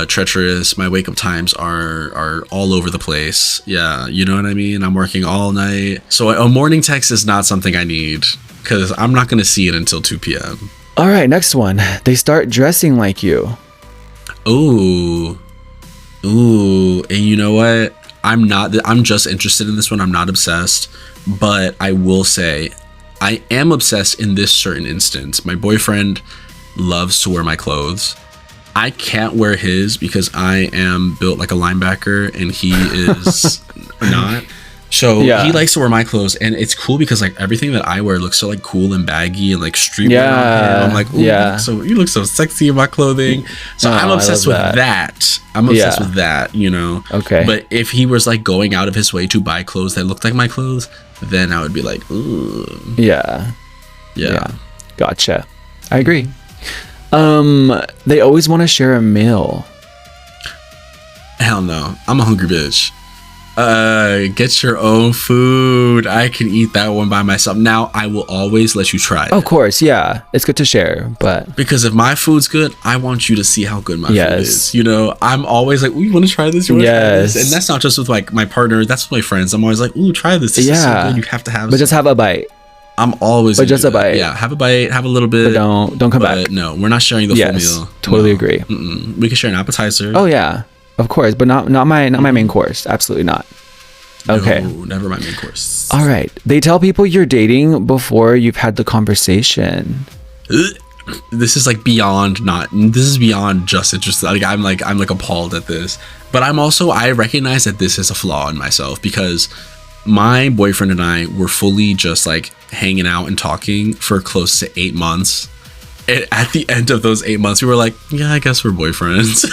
treacherous. My wake up times are all over the place. Yeah, you know what I mean? I'm working all night. So a morning text is not something I need, because I'm not going to see it until 2 p.m. All right, next one. They start dressing like you. Ooh, and you know what? I'm just interested in this one. I'm not obsessed, but I will say I am obsessed in this certain instance. My boyfriend loves to wear my clothes. I can't wear his because I am built like a linebacker and he is not. So Yeah. he likes to wear my clothes, and it's cool because like everything that I wear looks so like cool and baggy and like streetwear. Yeah. I'm like, ooh, Yeah. you look so sexy in my clothing. So Oh, I'm I obsessed love with that. that. I'm obsessed Yeah. with that, you know. Okay. But if he was like going out of his way to buy clothes that looked like my clothes, then I would be like, ooh, Yeah. yeah. Gotcha. I agree. They always want to share a meal. Hell no. I'm a hungry bitch. Get your own food. I can eat that one by myself. Now I will always let you try it. Of course, yeah. It's good to share, but Because if my food's good, I want you to see how good my food Yes. is. You know, I'm always like, ooh, you want to try this? You want to try this? Yes. And that's not just with like my partner. That's with my friends. I'm always like, ooh, try this. This is so Yeah. good. You have to have but just have a bite. I'm always but gonna just do a that. bite. Yeah, have a bite, have a little bit. But don't come back. No, we're not sharing the Yes, full meal. totally No. agree. Mm-mm. We can share an appetizer. Oh yeah, of course, but not my main course. Absolutely not. Okay. No, never my main course. All right. They tell people you're dating before you've had the conversation. This is like beyond not. This is beyond just interested. Like I'm like appalled at this. But I recognize that this is a flaw in myself, because my boyfriend and I were fully just like hanging out and talking for close to 8 months. And at the end of those 8 months, we were like, yeah, I guess we're boyfriends.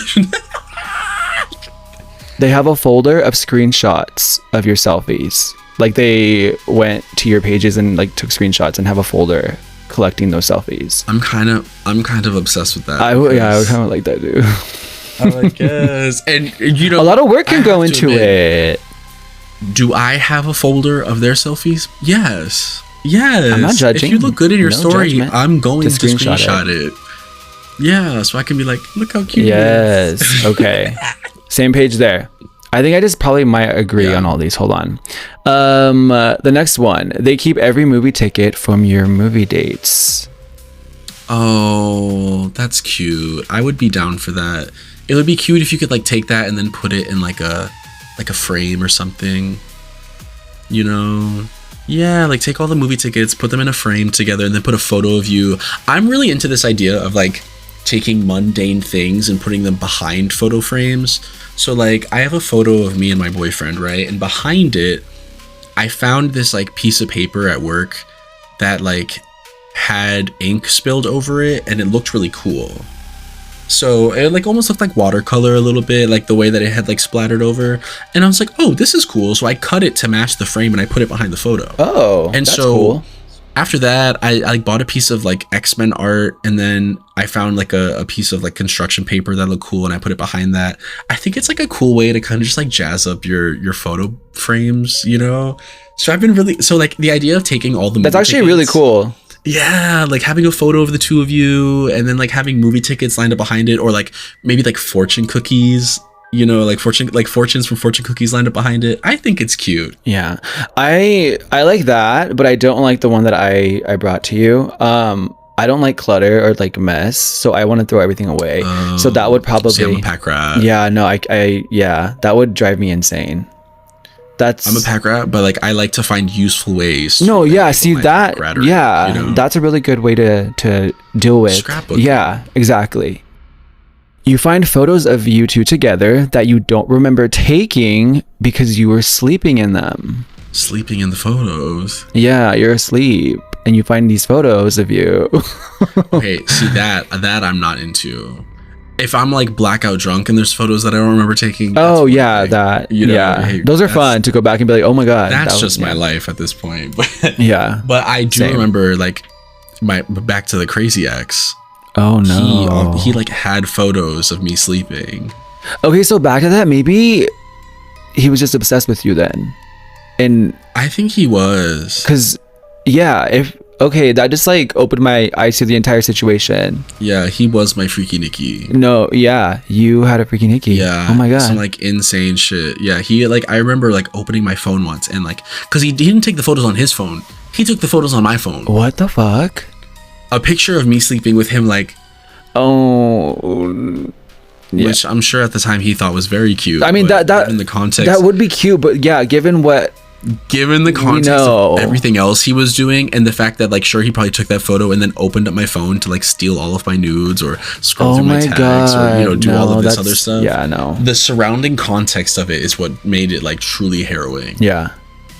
They have a folder of screenshots of your selfies. Like they went to your pages and like took screenshots and have a folder collecting those selfies. I'm kind of obsessed with that. I would kind of like that too. I'm like, yes. And you know, A lot of work I can go have to into admit, it. Do I have a folder of their selfies? Yes. I'm not judging. If you look good in your No story, judgment. I'm going to Just screenshot it. Yeah, so I can be like, look how cute. Yes. Okay. Same page there. I think I just probably might agree Yeah. on all these. Hold on. The next one. They keep every movie ticket from your movie dates. Oh, that's cute. I would be down for that. It would be cute if you could like take that and then put it in like a frame or something. You know? Yeah, like take all the movie tickets, put them in a frame together, and then put a photo of you. I'm really into this idea of like taking mundane things and putting them behind photo frames. So like I have a photo of me and my boyfriend, right? And behind it, I found this like piece of paper at work that like had ink spilled over it, and it looked really cool. So it like almost looked like watercolor a little bit, like the way that it had like splattered over. And I was like, oh, this is cool. So I cut it to match the frame and I put it behind the photo. Oh, and that's so cool. After that, I like bought a piece of like X-Men art, and then I found like a piece of like construction paper that looked cool, and I put it behind that. I think it's like a cool way to kind of just like jazz up your photo frames, you know? So I've been really, so like the idea of taking all the That's movie actually tickets, really cool. yeah, like having a photo of the two of you, and then like having movie tickets lined up behind it, or like maybe like fortune cookies, you know, like fortunes from fortune cookies lined up behind it. I think it's cute. Yeah, I like that, but I don't like the one that I brought to you. I don't like clutter or like mess, so I want to throw everything away. So that would probably, see, I'm a pack rat. yeah, no, I yeah, that would drive me insane. That's, I'm a pack rat, but like I like to find useful ways. no, to yeah, label see my that, pack rattery, yeah, you know? that's a really good way to deal with. Scrapbooking. Yeah, exactly. You find photos of you two together that you don't remember taking because you were sleeping in them. Sleeping in the photos. Yeah, you're asleep and you find these photos of you. Okay, see that I'm not into. If I'm like blackout drunk and there's photos that I don't remember taking. Oh that's yeah, one thing. that, You know, yeah, hey, those are that's- fun to go back and be like, oh my god, That's that was- just my yeah. life at this point. But Yeah, but I do Same. remember like my back to the crazy ex. oh no, He like had photos of me sleeping. okay, so back to that, maybe he was just obsessed with you then, and I think he was. because yeah, if okay, that just like opened my eyes to the entire situation. Yeah, he was my freaky Nicky. No, yeah, you had a freaking hickey. Yeah. Oh my god. Some like insane shit. Yeah, he like I remember like opening my phone once and like because he didn't take the photos on his phone. He took the photos on my phone. What the fuck? A picture of me sleeping with him like Oh, yeah. which I'm sure at the time he thought was very cute. I mean but that given the context that would be cute, but yeah, given what given the context know. of everything else he was doing and the fact that like sure he probably took that photo and then opened up my phone to like steal all of my nudes or scroll oh through my my tags god, or you know do no, all of this that's- other stuff. Yeah, no. The surrounding context of it is what made it like truly harrowing. Yeah.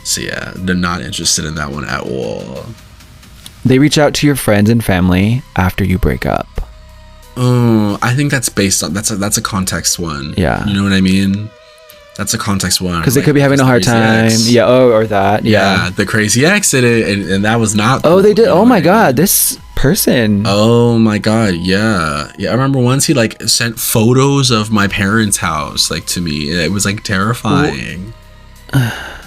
So yeah, they're not interested in that one at all. They reach out to your friends and family after you break up. Oh, I think that's based on that's a context one. Yeah. You know what I mean? That's a context one. Because they could be having a hard time. Yeah, or that. Yeah, the crazy ex did it, and that was not. Oh, they cool, did. you know Oh what my I mean? god, this person. Oh my god, yeah. I remember once he like sent photos of my parents' house like to me. It was like terrifying.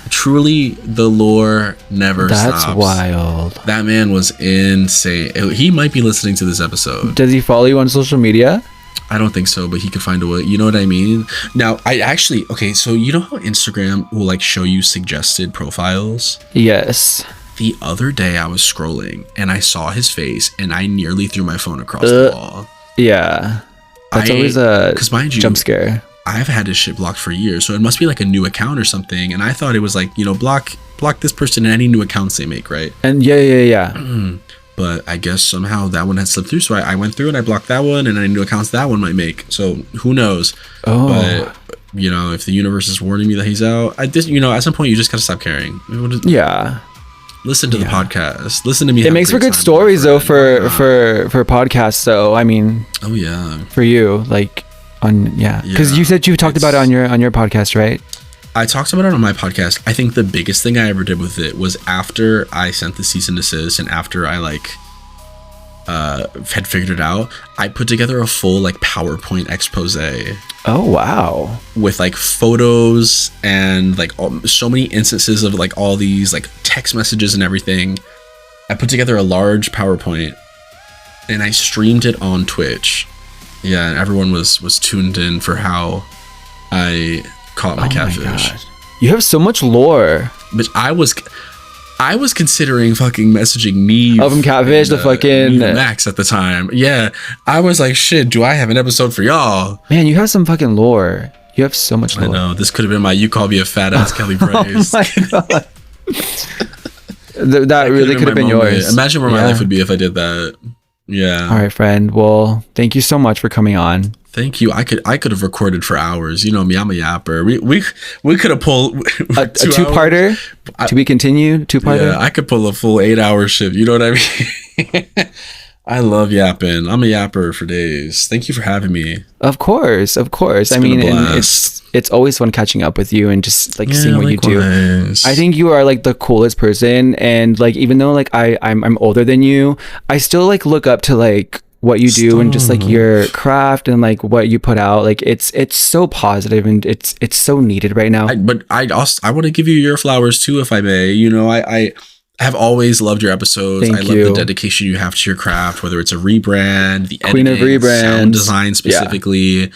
Truly, the lore never That's stops. wild. That man was insane. He might be listening to this episode. Does he follow you on social media? I don't think so, but he could find a way. You know what I mean? Now, I actually, okay, so you know how Instagram will like show you suggested profiles? Yes. The other day I was scrolling and I saw his face and I nearly threw my phone across the wall. Yeah. That's always a 'cause mind you, jump scare. I've had his shit blocked for years, so it must be like a new account or something. And I thought it was like, you know, block this person in any new accounts they make, right? And yeah. But I guess somehow that one had slipped through. So I went through and I blocked that one and any new accounts that one might make. So who knows? Oh. But, you know, if the universe is warning me that he's out, I just, you know, at some point you just gotta stop caring. Yeah. Listen to the podcast. Listen to me. It have makes for great good time stories with though my friend. for podcasts. So I mean, Oh yeah. for you, like on because Yeah, you said you talked about it on your podcast, right? I talked about it on my podcast. I think the biggest thing I ever did with it was after I sent the cease and desist and after I like had figured it out, I put together a full like PowerPoint expose Oh wow. with like photos and like so many instances of like all these like text messages and everything. I put together a large PowerPoint and I streamed it on Twitch. Yeah, and everyone was tuned in for how I caught my catfish. You have so much lore. But I was considering fucking messaging Neve. From Catfish, the fucking Neve Max at the time. Yeah, I was like, shit. Do I have an episode for y'all? Man, you have some fucking lore. You have so much lore. I know. This could have been my "You Call Me a Fat Ass" Kelly Price. Oh my god. That really could have been yours. Imagine where my life would be if I did that. Yeah. All right, friend. Well, thank you so much for coming on. Thank you. I could have recorded for hours. You know me, I'm a yapper. We could have pulled a two-parter to be continued. Two-parter. Yeah, I could pull a full 8-hour shift. You know what I mean? I love yapping. I'm a yapper for days. Thank you for having me. Of course. I mean, and it's always fun catching up with you and just like seeing what you do. I think you are like the coolest person, and like even though like I'm older than you, I still like look up to like what you do and just like your craft and like what you put out. Like it's so positive and it's so needed right now. But I want to give you your flowers too, if I may. You know, I have always loved your episodes. I love the dedication you have to your craft, whether it's a rebrand, the Queen editing, of rebrands, sound design specifically. Yeah.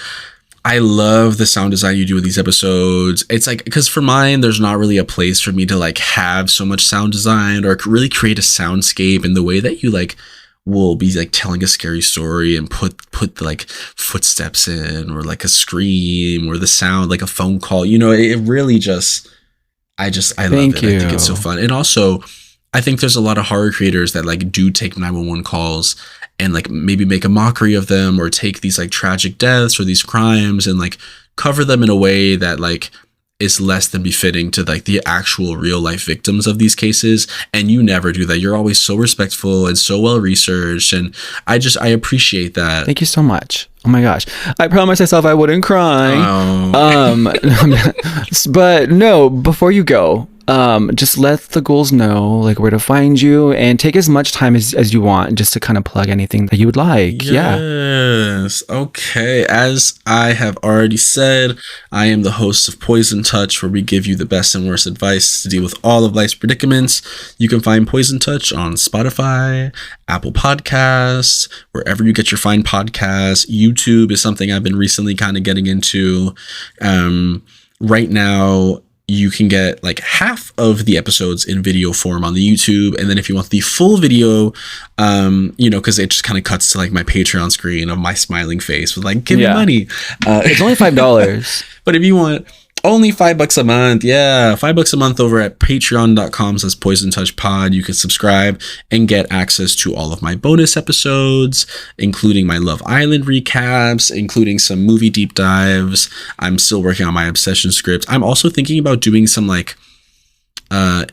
I love the sound design you do with these episodes. It's like, because for mine, there's not really a place for me to like have so much sound design or really create a soundscape in the way that you like will be like telling a scary story and put like footsteps in or like a scream or the sound like a phone call. You know, it really just, I love it. I think it's so fun. And also, I think there's a lot of horror creators that like do take 911 calls and like maybe make a mockery of them or take these like tragic deaths or these crimes and like cover them in a way that like is less than befitting to like the actual real life victims of these cases. And you never do that. You're always so respectful and so well researched. And I appreciate that. Thank you so much. Oh my gosh. I promised myself I wouldn't cry. But no, before you go, just let the ghouls know like where to find you and take as much time as you want just to kind of plug anything that you would like. Yes. Okay. As I have already said, I am the host of Poison Touch, where we give you the best and worst advice to deal with all of life's predicaments. You can find Poison Touch on Spotify, Apple Podcasts, wherever you get your fine podcasts. YouTube is something I've been recently kind of getting into. Right now, you can get like half of the episodes in video form on the YouTube. And then if you want the full video, you know, because it just kind of cuts to like my Patreon screen of my smiling face with like, give me money. It's only $5. But if you want only $5 a month, $5 a month over at patreon.com/Poison Touch Pod. You can subscribe and get access to all of my bonus episodes, including my Love Island recaps, including some movie deep dives. I'm still working on my Obsession script. I'm also thinking about doing some like,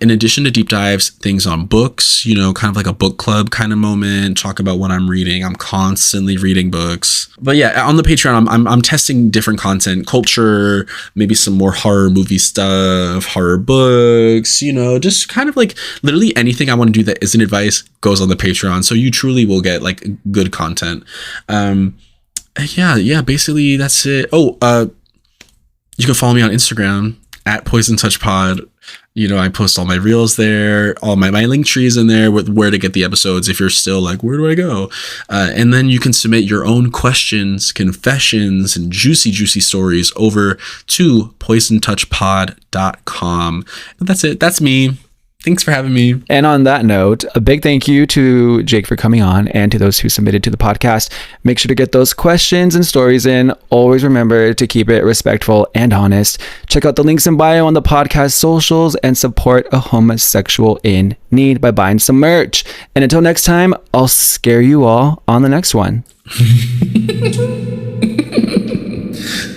in addition to deep dives, things on books, you know, kind of like a book club kind of moment, talk about what I'm reading. I'm constantly reading books. But yeah, on the Patreon, I'm testing different content, culture, maybe some more horror movie stuff, horror books, you know, just kind of like literally anything I want to do that isn't advice goes on the Patreon. So you truly will get like good content. Yeah, basically that's it. You can follow me on Instagram at Poison Touch Pod. You know, I post all my reels there, all my link trees in there with where to get the episodes if you're still like, where do I go? And then you can submit your own questions, confessions, and juicy stories over to poisontouchpod.com. And that's it. That's me. Thanks for having me. And on that note, a big thank you to Jake for coming on and to those who submitted to the podcast. Make sure to get those questions and stories in. Always remember to keep it respectful and honest. Check out the links in bio on the podcast socials and support a homosexual in need by buying some merch. And until next time, I'll scare you all on the next one.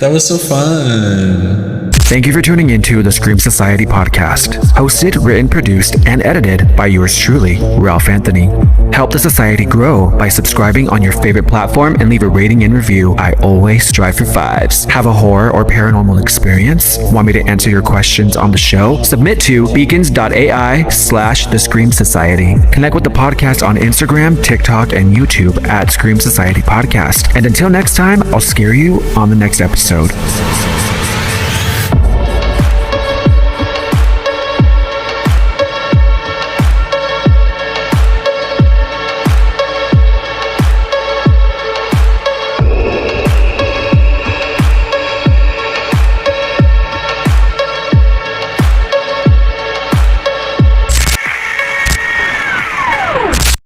That was so fun. Thank you for tuning into the Scream Society podcast. Hosted, written, produced, and edited by yours truly, Ralph Anthony. Help the society grow by subscribing on your favorite platform and leave a rating and review. I always strive for 5s. Have a horror or paranormal experience? Want me to answer your questions on the show? Submit to beacons.ai/The Scream Society. Connect with the podcast on Instagram, TikTok, and YouTube at Scream Society Podcast. And until next time, I'll scare you on the next episode.